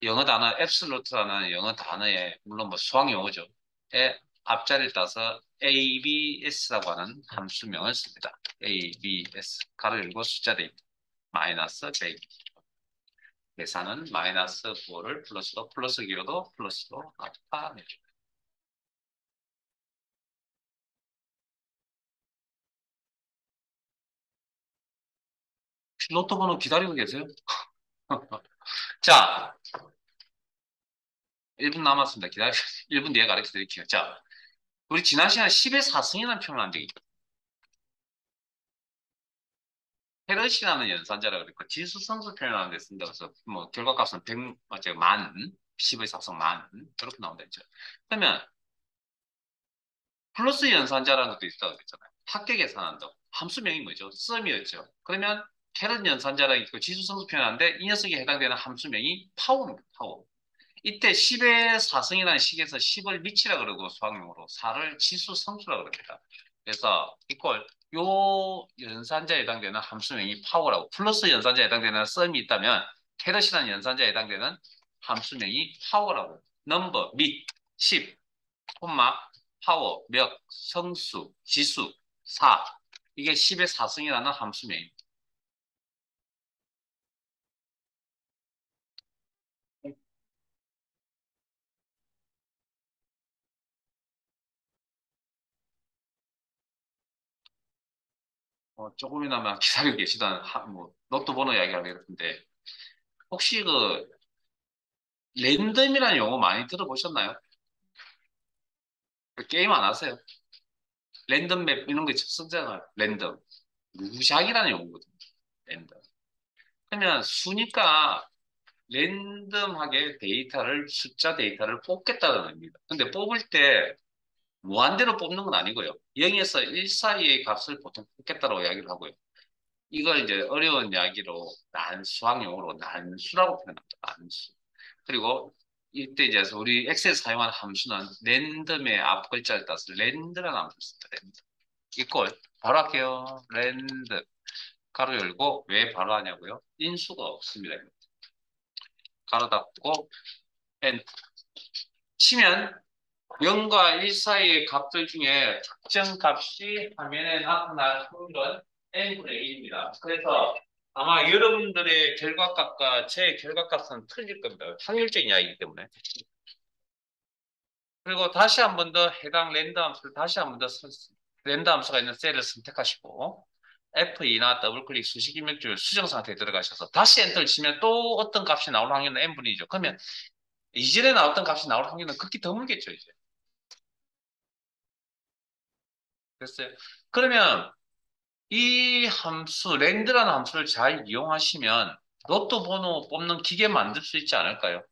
영어 단어 앱솔루트라는 영어 단어에 물론 뭐 수학 용어죠. 에 앞자리를 따서 ABS라고 하는 함수명을 씁니다. ABS 가로 열고 숫자 대입 마이너스 100 계산은 마이너스 9를 플러스로 플러스 기호도 플러스로 나타내죠. 로또 번호 기다리고 계세요? 자, 1분 남았습니다. 기다리세요. 1분 뒤에 가르쳐 드릴게요. 자, 우리 지난 시간에 10의 4승이라는 표현을 한 적이 있죠. 헤럿이라는 연산자라고 그랬고 지수성수 표현하는 데 쓴다 그래서 뭐 결과값은 100, 맞죠? 만, 10의 4승 만 이렇게 나온다 했죠. 그러면 플러스 연산자라는 것도 있다고 그랬잖아요. 합계 계산한다고. 함수명이 뭐죠? 썸이었죠. 그러면 캐럿 연산자라는 있고 지수성수 표현하는데 이 녀석에 해당되는 함수명이 파워입니다. 파워. 이때 10의 4승이라는 식에서 10을 미치라 그러고 수학용어로 4를 지수성수라 그럽니다. 그래서 이걸 요 연산자에 해당되는 함수명이 파워라고 플러스 연산자에 해당되는 썸이 있다면 캐럿이라는 연산자에 해당되는 함수명이 파워라고 넘버 및 10, 콤마 파워, 몇, 성수, 지수, 4 이게 10의 4승이라는 함수명입니다. 조금이나마 기다리고 계시던 뭐 로또 번호 이야기가 되겠는데 혹시 그 랜덤이라는 용어 많이 들어보셨나요? 그 게임 안 하세요? 랜덤 맵 이런 거 쓰잖아요. 랜덤. 무작이라는 용어거든요. 랜덤. 그러면 수니까 랜덤하게 숫자 데이터를 뽑겠다는 의미입니다. 근데 뽑을 때 무한대로 뽑는 건 아니고요. 0에서 1 사이의 값을 보통 뽑겠다고 이야기를 하고요. 이걸 이제 어려운 이야기로 수학 용어로 난수라고 표현합니다. 난수. 그리고 이때 이제 우리 엑셀 사용하는 함수는 랜덤의 앞 글자를 따서 랜드라는 함수를 씁니다. 랜드. 이걸 바로 할게요. 랜드. 가로 열고 왜 바로 하냐고요? 인수가 없습니다. 가로 닫고 엔터. 치면 0과 1 사이의 값들 중에 특정 값이 화면에 나타날 확률은 n분의 1입니다. 그래서 아마 여러분들의 결과값과 제 결과값은 틀릴 겁니다. 확률적인 이야기이기 때문에. 그리고 다시 한 번 더 해당 랜덤 함수를 다시 한 번 더 랜덤 함수가 있는 셀을 선택하시고 F2나 더블클릭 수식 입력줄 수정 상태에 들어가셔서 다시 엔터를 치면 또 어떤 값이 나올 확률은 n분이죠. 그러면 이전에 나왔던 값이 나올 확률은 극히 드물겠죠, 이제. 됐어요. 그러면 이 함수, 랜드라는 함수를 잘 이용하시면 로또 번호 뽑는 기계 만들 수 있지 않을까요?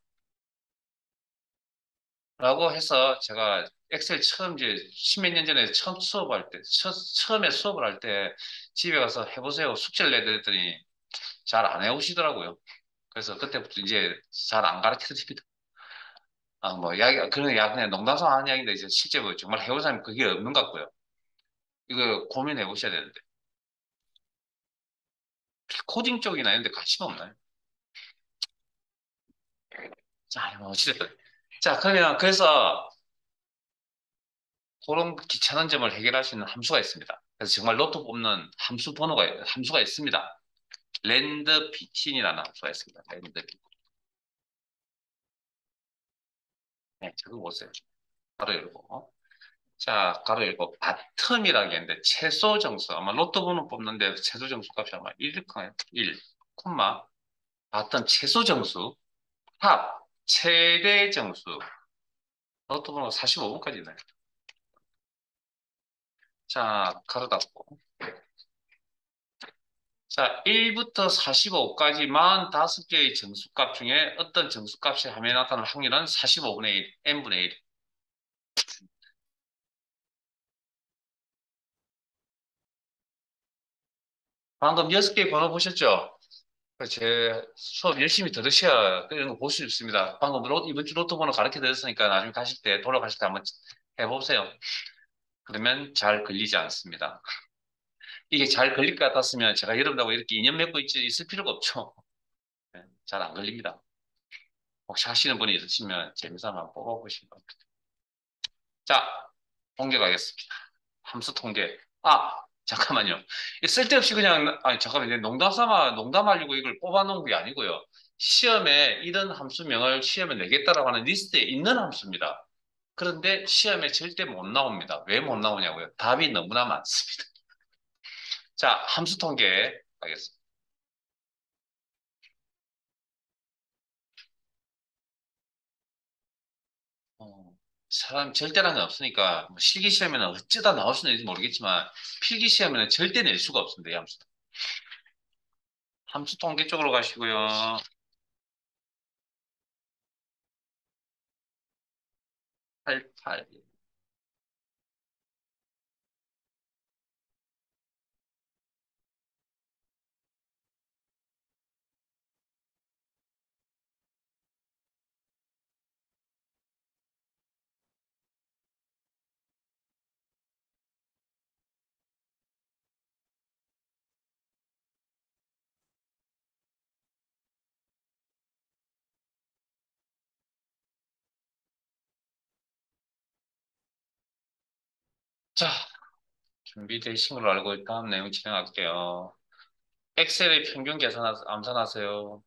라고 해서 제가 엑셀 처음 이제 십몇 년 전에 처음 수업할 때, 처음에 수업을 할 때 집에 가서 해보세요. 숙제를 내드렸더니 잘 안 해오시더라고요. 그래서 그때부터 이제 잘 안 가르쳐 드립니다. 뭐, 그냥 농담삼아 하는 이야기인데 이제 실제 뭐 정말 해온 사람이 그게 없는 것 같고요. 이거 고민해 보셔야 되는데. 코딩 쪽이나 이런 데 관심 없나요? 자, 뭐 어찌됐든. 자, 그러면 그래서 그런 귀찮은 점을 해결할 수 있는 함수가 있습니다. 그래서 정말 로또 뽑는 함수가 있습니다. 랜드 비틴이라는 함수가 있습니다. 랜드 비틴. 네, 저거 보세요. 가로 열고. 자, 가로 열고 바텀이라는 게 있는데 최소 정수. 아마 로또 번호 뽑는데 최소 정수 값이 아마 1, 1, 콤마 바텀 최소 정수, 탑 최대 정수. 로또 번호 45번까지 있나요? 자, 가로 닫고. 자, 1부터 45까지 45개의 정수값 중에 어떤 정수값이 함에 나타날 확률은 45분의 1, n분의 1. 방금 6개의 번호 보셨죠? 제 수업 열심히 들으셔야 이런 거 볼 수 있습니다. 방금 이번 주 로또 번호 가르쳐 드렸으니까 나중에 가실 때, 돌아가실 때 한번 해보세요. 그러면 잘 걸리지 않습니다. 이게 잘 걸릴 것 같았으면 제가 여러분하고 이렇게 인연 맺고 있을 필요가 없죠. 잘 안 걸립니다. 혹시 하시는 분이 있으시면 재미삼아 한번 뽑아보시기 바랍니다. 자, 통계 가겠습니다. 함수 통계. 아, 잠깐만요. 쓸데없이 그냥, 아니, 잠깐만요. 농담 삼아, 농담하려고 이걸 뽑아놓은 게 아니고요. 시험에 이런 함수명을 시험에 내겠다라고 하는 리스트에 있는 함수입니다. 그런데 시험에 절대 못 나옵니다. 왜 못 나오냐고요? 답이 너무나 많습니다. 자, 함수 통계 가겠습니다. 어, 사람 절대라는 게 없으니까 뭐 실기 시험에는 어쩌다 나올 수는 있는지 모르겠지만 필기 시험에는 절대 낼 수가 없습니다. 이 함수. 함수 통계 쪽으로 가시고요. 88. 자, 준비되신 걸로 알고 다음 내용 진행할게요. 엑셀의 평균 계산 암산하세요.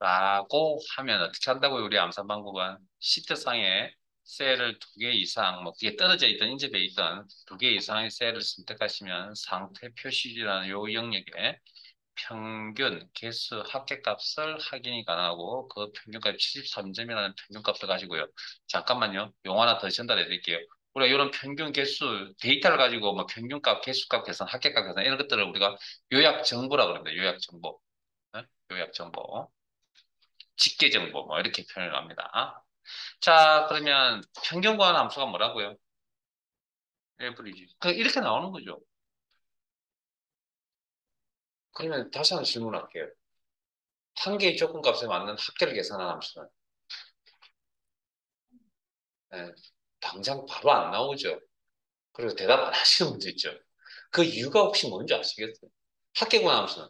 라고 하면 어떻게 한다고요? 우리 암산 방법은 시트상에 셀을 두 개 이상, 뭐 그게 떨어져 있던 인접해 있던 두 개 이상의 셀을 선택하시면 상태 표시라는 요 영역에 평균 개수 합계값을 확인이 가능하고 그 평균값이 73점이라는 평균값을 가지고요. 잠깐만요. 용 하나 더 전달해 드릴게요. 우리가 이런 평균 개수 데이터를 가지고 뭐 평균값, 개수값 계산, 합계값 계산 이런 것들을 우리가 요약 정보라 그럽니다. 요약 정보. 네? 요약 정보. 집계 정보 뭐 이렇게 표현을 합니다. 자, 그러면 평균 구하는 함수가 뭐라고요? 에브리지. 그 이렇게 나오는 거죠. 그러면 다시 한번 질문할게요. 한 개의 조건값에 맞는 합계를 계산하는 함수는 예, 당장 바로 안 나오죠. 그리고 대답 안 하시는 분도 있죠. 그 이유가 혹시 뭔지 아시겠어요? 합계구나 함수는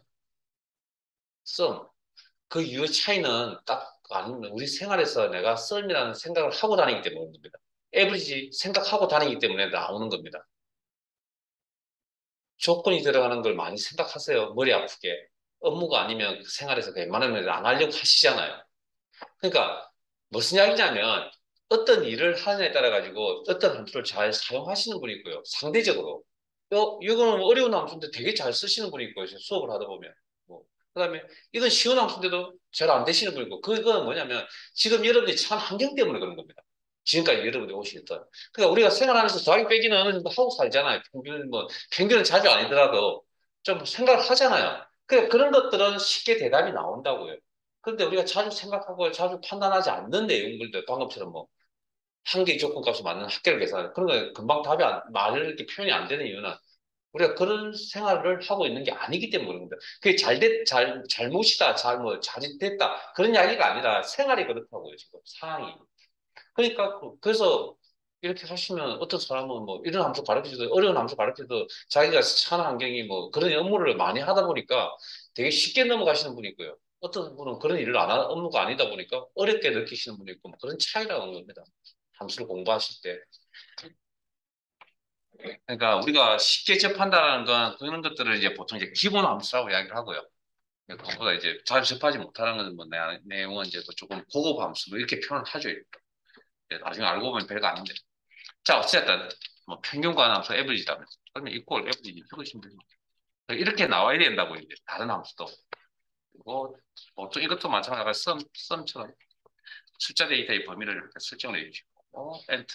썸. 그 이유 차이는 딱 우리 생활에서 내가 썸이라는 생각을 하고 다니기 때문에 오는 겁니다. 에브리지 생각하고 다니기 때문에 나오는 겁니다. 조건이 들어가는 걸 많이 생각하세요. 머리 아프게. 업무가 아니면 그 생활에서 웬만하면 안 하려고 하시잖아요. 그러니까 무슨 이야기냐면 어떤 일을 하느냐에 따라 가지고 어떤 함수를 잘 사용하시는 분이 있고요. 상대적으로 이거는 어려운 함수인데 되게 잘 쓰시는 분이 있고요. 수업을 하다 보면 뭐 그다음에 이건 쉬운 함수인데도 잘 안 되시는 분이 있고 그건 뭐냐면 지금 여러분이 처한 환경 때문에 그런 겁니다. 지금까지 여러분이 오시겠다. 그러니까 우리가 생활하면서 더하기 빼기는 어느 정도 하고 살잖아요. 평균은 자주 아니더라도 좀 생각을 하잖아요. 그런 것들은 쉽게 대답이 나온다고요. 그런데 우리가 자주 생각하고 자주 판단하지 않는 내용들도 방금처럼 뭐 한계 조건값이 맞는 합계를 계산하는 그런 거 금방 말을 이렇게 표현이 안 되는 이유는 우리가 그런 생활을 하고 있는 게 아니기 때문에 그런 겁니다. 그게 잘못이다, 잘됐다 그런 이야기가 아니라 생활이 그렇다고요, 지금 상황이. 그러니까 그래서 이렇게 하시면 어떤 사람은 뭐 이런 함수 가르쳐도 어려운 함수 가르쳐도 자기가 사는 환경이 뭐 그런 업무를 많이 하다 보니까 되게 쉽게 넘어가시는 분이 있고요. 어떤 분은 그런 일을 안 하는 업무가 아니다 보니까 어렵게 느끼시는 분이 있고 뭐 그런 차이라는 겁니다. 함수를 공부하실 때. 그러니까 우리가 쉽게 접한다는 건 그런 것들을 이제 보통 이제 기본 함수라고 이야기를 하고요. 그거보다 이제 잘 접하지 못하는 것은 뭐 내용은 이제 또 조금 고급 함수 뭐 이렇게 표현을 하죠. 나중에 알고 보면 별거 아닌데. 자, 어쨌든 뭐 평균과 함수 에버리지라면서 그러면 이꼴 에버리지 이것이면 되죠. 이렇게 나와야 된다고 이제 다른 함수도 그리고 보통 이것도 마찬가지로 썸처럼 숫자 데이터의 범위를 이렇게 설정을 해주시고 엔트.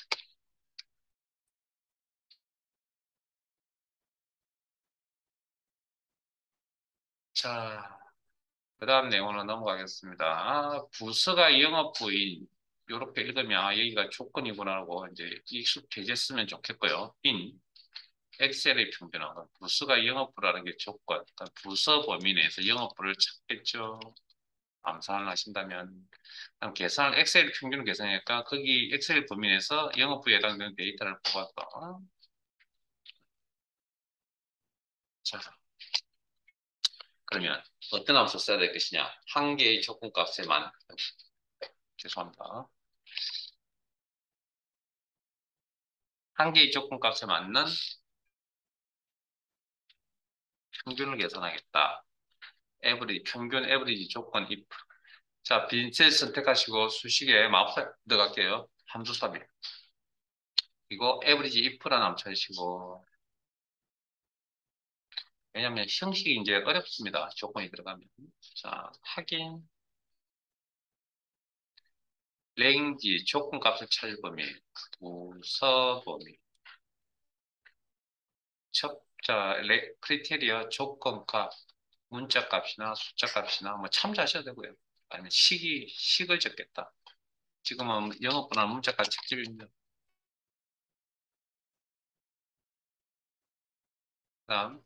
자, 그 다음 내용으로 넘어가겠습니다. 부서가 영업부인 이렇게 읽으면 여기가 조건이구나라고 이제 익숙해졌으면 좋겠고요. 인 엑셀의 평균은 부서가 영업부라는 게 조건, 그러니까 부서 범위 내에서 영업부를 찾겠죠. 암산을 하신다면 그럼 계산을 엑셀 평균을 계산하니까 거기 엑셀 범위 내에서 영업부에 해당되는 데이터를 뽑아서 자 그러면 어떤 함수 써야 될 것이냐 한 개의 조건값에만 죄송합니다. 한 개의 조건값에 맞는 평균을 계산하겠다. 에브리 평균 에브리지 조건 if. 자, 빈셀 선택하시고 수식에 마우스 들어갈게요. 함수 삽입. 이거 에브리지 if라는 함수 하시고 왜냐면 형식이 이제 어렵습니다. 조건이 들어가면. 자, 확인 랭지 조건값을 찾을 범위 부서 범위 자, 크리테리어 조건값 문자값이나 숫자값이나 뭐 참조하셔도 되고요. 아니면 식을 적겠다. 지금은 영어보다 문자값 직접입니다. 그다음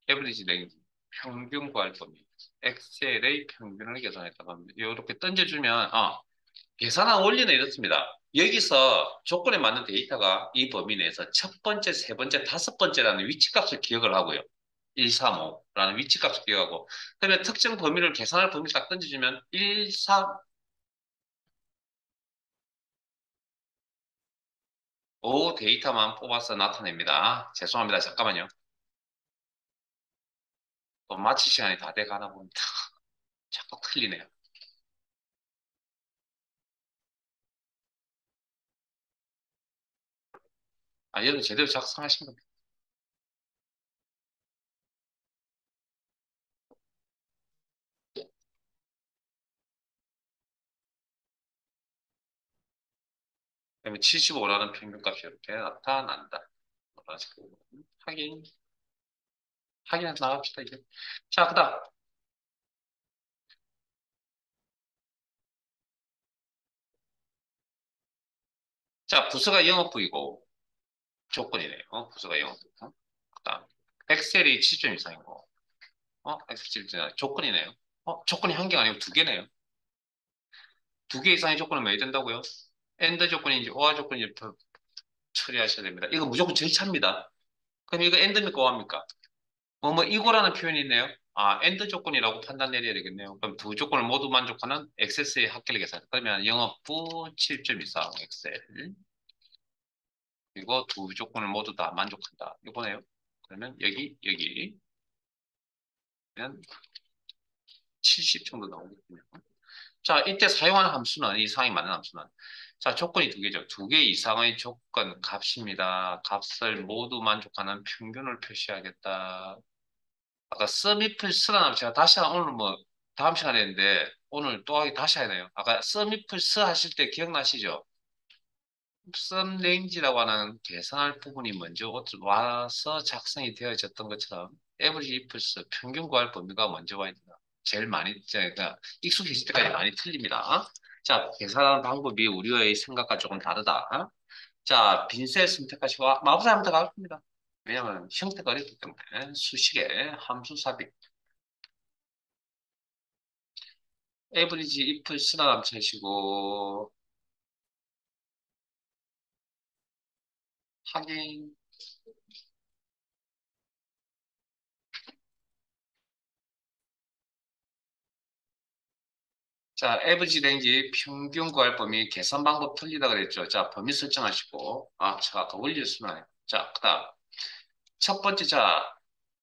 에브리지 랭지 평균 구할 범위 엑셀의 평균을 계산했다고 합니다. 이렇게 던져주면 계산한 원리는 이렇습니다. 여기서 조건에 맞는 데이터가 이 범위 내에서 첫 번째, 세 번째, 다섯 번째라는 위치값을 기억을 하고요. 1, 3, 5라는 위치값을 기억하고 그러면 특정 범위를 계산할 범위를 딱 던져주면 1, 3, 5 데이터만 뽑아서 나타냅니다. 죄송합니다. 잠깐만요. 또 마치 시간이 다 돼가나 봅니다. 자꾸 틀리네요. 여러분 제대로 작성하신 겁니다. 그러면 75라는 평균값이 이렇게 나타난다. 확인, 확인해서 나갑시다, 이제. 자, 그 다음. 자, 부서가 영업부이고, 조건이네요. 부서가 영업부. 그 다음. 엑셀이 7점 이상이고, 엑셀 7점 이상. 조건이네요. 조건이 한 개가 아니고 두 개네요. 두 개 이상의 조건을 몇 된다고요? 엔드 조건인지 오화 조건인지 처리하셔야 됩니다. 이거 무조건 절차입니다. 그럼 이거 엔드입니까, 오합니까? 이거라는 표현이 있네요. 엔드 조건이라고 판단 내려야 되겠네요. 그럼 두 조건을 모두 만족하는 액세스의 합계를 계산. 그러면 영업부 7점 이상 엑셀. 그리고 두 조건을 모두 다 만족한다. 이거네요. 그러면 여기. 그러면 70 정도 나오겠군요. 자, 이때 사용하는 함수는, 이 상이 맞는 함수는. 자, 조건이 두 개죠. 두 개 이상의 조건 값입니다. 값을 모두 만족하는 평균을 표시하겠다. 아까 썸이플 쓰라는 제가 다시 오늘 뭐 다음 시간에 했는데 오늘 또 다시 해야 돼요. 아까 썸이플 스 하실 때 기억나시죠? 썸 레인지라고 하는 계산할 부분이 먼저 와서 작성이 되어졌던 것처럼 에브리지 이플스 평균 구할 범위가 먼저 와야 된다. 제일 많이 그러니까 익숙해질 때까지 많이 틀립니다. 자, 계산하는 방법이 우리의 생각과 조금 다르다. 자, 빈셀 선택하시고 마법사 한번 더 가겠습니다. 왜냐하면 형태가 어렵기 때문에 수식에 함수 삽입 에브리지 if 쓰나 남치시고 확인. 자, 에버지 랭지 평균 구할 범위 계산 방법 틀리다 그랬죠. 자, 범위 설정하시고. 아, 제가 아까 올렸으면. 자, 그다음. 첫 번째, 자,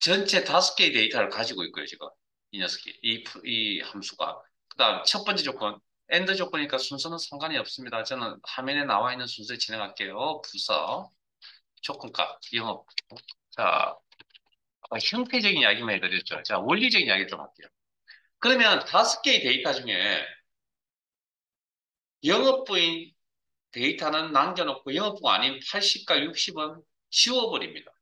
전체 5개의 데이터를 가지고 있고요, 지금. 이 녀석이. 이 함수가. 그다음, 첫 번째 조건. 엔드 조건이니까 순서는 상관이 없습니다. 저는 화면에 나와 있는 순서에 진행할게요. 부서, 조건값, 영업. 자, 아까 형태적인 이야기만 해드렸죠. 자, 원리적인 이야기 좀 할게요. 그러면 5개의 데이터 중에 영업부인 데이터는 남겨놓고 영업부가 아닌 80과 60은 지워버립니다.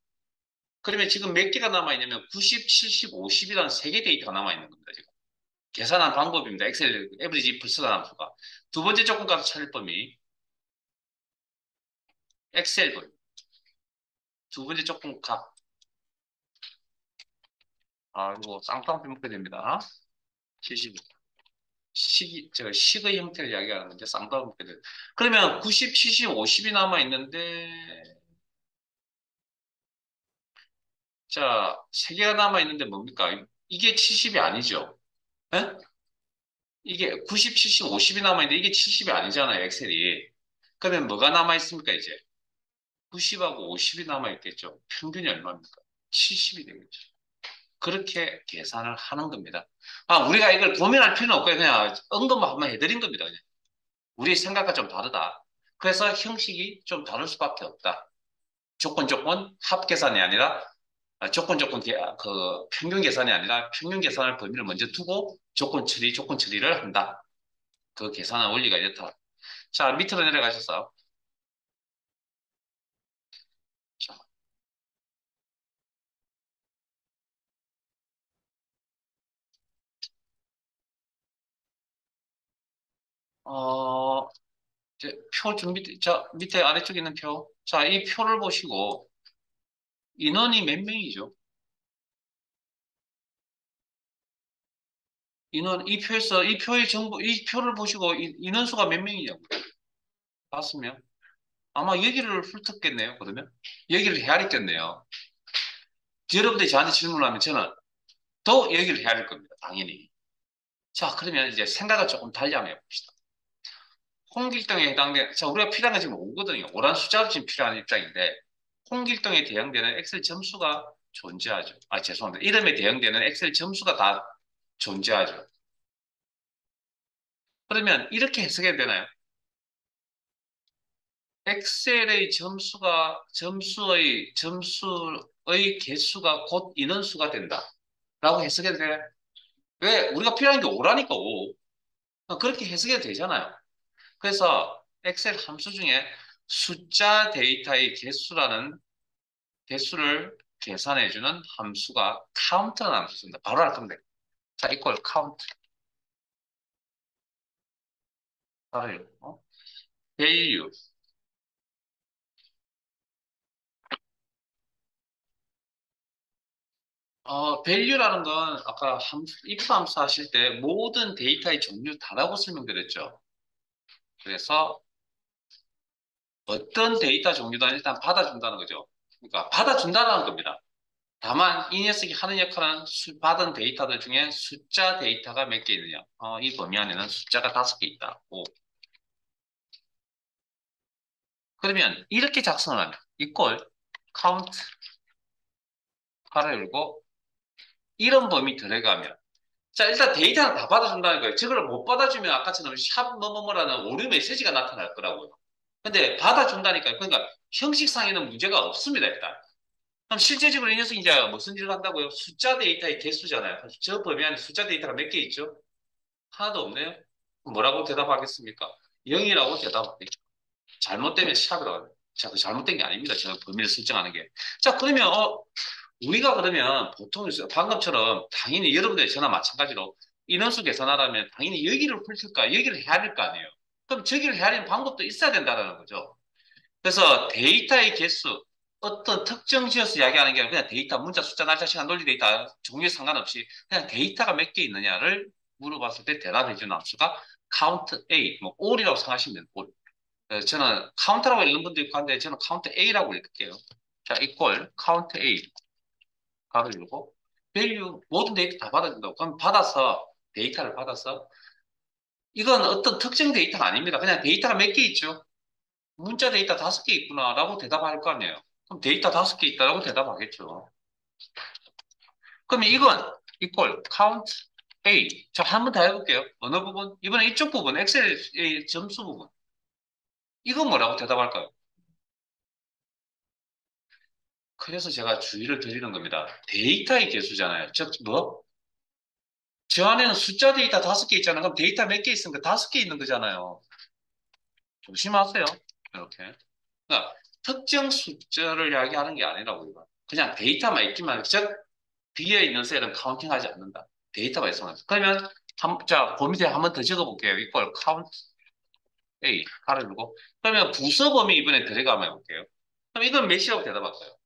그러면 지금 몇 개가 남아있냐면 90, 70, 50이라는 3개 데이터가 남아있는 겁니다. 지금. 계산한 방법입니다. 엑셀 에브리지 플러스 함수가. 두 번째 조건값 찾을 범위 엑셀 범위. 두 번째 조건값. 아, 이거 쌍쌍피 묶어야 됩니다. 70. 제가 식의 형태를 이야기하는 건데 쌍따옴 묶어야 돼요. 그러면 90, 70, 50이 남아있는데 자, 3개가 남아있는데 뭡니까? 이게 70이 아니죠. 에? 이게 90, 70, 50이 남아있는데 이게 70이 아니잖아요, 엑셀이. 그러면 뭐가 남아있습니까, 이제? 90하고 50이 남아있겠죠. 평균이 얼마입니까? 70이 되겠죠. 그렇게 계산을 하는 겁니다. 아, 우리가 이걸 고민할 필요는 없고요. 그냥 언급만 한번 해드린 겁니다. 그냥. 우리 생각과 좀 다르다. 그래서 형식이 좀 다를 수밖에 없다. 조건 합계산이 아니라 그 평균 계산이 아니라 평균 계산할 범위를 먼저 두고 조건 처리를 한다. 그 계산한 원리가 이렇다. 자, 밑으로 내려가셔서 자, 어, 이제 표 준비, 자, 밑에 아래쪽에 있는 표. 자, 이 표를 보시고 인원이 몇 명이죠? 이 표의 정보, 이 표를 보시고 인원수가 몇 명이냐고. 5명. 아마 여기를 훑었겠네요, 그러면. 여기를 헤아렸겠네요. 여러분들이 저한테 질문을 하면 저는 더 여기를 헤아릴 겁니다, 당연히. 자, 그러면 이제 생각을 조금 달리 한번 해봅시다. 홍길동에 자, 우리가 필요한 건 지금 5거든요. 오란 숫자로 지금 필요한 입장인데, 홍길동에 대응되는 엑셀 점수가 존재하죠. 아, 죄송합니다. 이름에 대응되는 엑셀 점수가 다 존재하죠. 그러면 이렇게 해석해야 되나요? 엑셀의 점수의 개수가 곧 인원수가 된다. 라고 해석해도 돼요? 왜? 우리가 필요한 게 오라니까 오. 그렇게 해석해도 되잖아요. 그래서 엑셀 함수 중에 숫자 데이터의 개수를 계산해주는 함수가 카운트라는 함수입니다. 바로 할 건데. 자, 이퀄 카운트. 바로 value. value라는 건 아까 if 함수 하실 때 모든 데이터의 종류 다라고 설명드렸죠. 그래서 어떤 데이터 종류든 일단 받아준다는 거죠. 그러니까 받아준다는 겁니다. 다만 이 녀석이 하는 역할은 받은 데이터들 중에 숫자 데이터가 몇 개 있느냐. 이 범위 안에는 숫자가 5개 있다. 오. 그러면 이렇게 작성을 하면 equal count 가로 열고 이런 범위 들어가면 자 일단 데이터는 다 받아준다는 거예요. 저걸 못 받아주면 아까처럼 샵 뭐뭐뭐라는 오류 메시지가 나타날 거라고요. 근데 받아준다니까요. 그러니까 형식상에는 문제가 없습니다. 일단. 그럼 실제적으로 이 녀석이 이제 무슨 일을 한다고요? 숫자 데이터의 개수잖아요. 저 범위 안에 숫자 데이터가 몇 개 있죠? 하나도 없네요. 뭐라고 대답하겠습니까? 0이라고 대답하겠죠. 잘못되면 샵이라고 합니다. 자, 그 잘못된 게 아닙니다. 제가 범위를 설정하는 게. 자, 그러면, 우리가 그러면 보통 방금처럼 당연히 여러분들 저나 마찬가지로 인원수 계산하려면 당연히 여기를 훑을까, 여기를 헤아릴 거 아니에요. 그럼 저기를 헤아리는 방법도 있어야 된다는 거죠. 그래서 데이터의 개수, 어떤 특정 지어서 이야기하는 게 아니라 그냥 데이터, 문자, 숫자, 날짜, 시간, 논리 데이터 종류에 상관없이 그냥 데이터가 몇 개 있느냐를 물어봤을 때 대답해 주는 함수가 count A, 뭐 all이라고 생각하시면 돼요. all. 저는 카운트라고 읽는 분도 있고 한데 저는 카운트 A라고 읽을게요. 자, 이퀄 카운트 A 가로 열고 밸류 모든 데이터 다 받아준다고. 그럼 받아서 데이터를 받아서 이건 어떤 특정 데이터가 아닙니다. 그냥 데이터가 몇 개 있죠. 문자 데이터 5개 있구나라고 대답할 거 아니에요. 그럼 데이터 5개 있다라고 대답하겠죠. 그러면 이건 이퀄 count A. 자, 한 번 더 해볼게요. 어느 부분? 이번에 이쪽 부분, 엑셀 점수 부분. 이건 뭐라고 대답할까요? 그래서 제가 주의를 드리는 겁니다. 데이터의 개수잖아요. 즉, 뭐? 저 안에는 숫자 데이터 5개 있잖아요. 그럼 데이터 몇 개 있으니까 5개 있는 거잖아요. 조심하세요. 이렇게. 그러니까 특정 숫자를 이야기하는 게 아니라고 이거. 그냥 데이터만 있기만 즉 뒤에 있는 셀은 카운팅하지 않는다. 데이터가 있으면. 그러면 자, 그 밑에 한 번 더 적어볼게요. 이걸 count A 가르고 그러면 부서 범위 이번에 들어가면 해볼게요. 그럼 이건 몇이라고 대답할까요?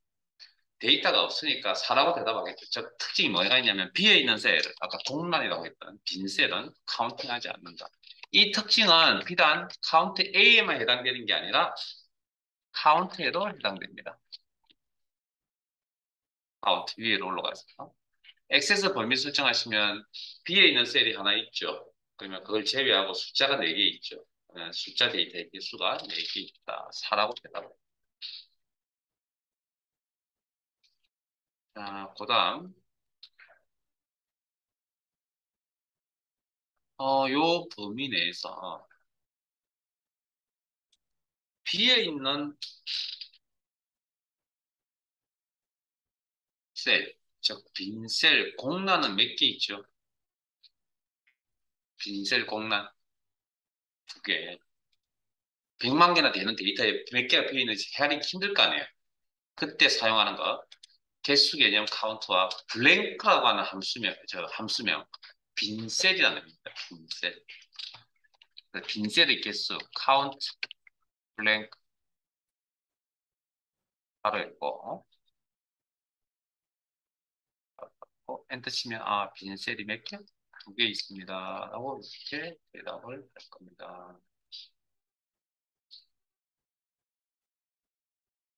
데이터가 없으니까 4라고 대답하겠죠. 즉 특징이 뭐가 있냐면 비어 있는 셀을 아까 동란이라고 했던 빈 셀은 카운팅하지 않는다. 이 특징은 비단 카운트 A에만 해당되는 게 아니라 카운트에도 해당됩니다. 카운트 위로 올라가서 액세스 범위 설정하시면 B에 있는 셀이 하나 있죠. 그러면 그걸 제외하고 숫자가 4개 있죠. 숫자 데이터의 개수가 4개 있다. 4라고 대답을. 자, 그 다음, 요 범위 내에서 B에 있는 셀, 즉, 빈셀, 공란은 몇 개 있죠? 빈셀 공란 2개. 100만 개나 되는 데이터에 몇 개가 비어 있는지 헤아리기 힘들 거 아니에요. 그때 사용하는 거. 개수 개념 카운트와 블랭크라고 하는 함수명, 빈셀이라는 겁니다. 빈셀. 빈셀의 개수, 카운트, 블랭크, 바로 있고, 엔터 치면, 빈셀이 몇 개? 2개 있습니다. 라고 이렇게 대답을 할 겁니다.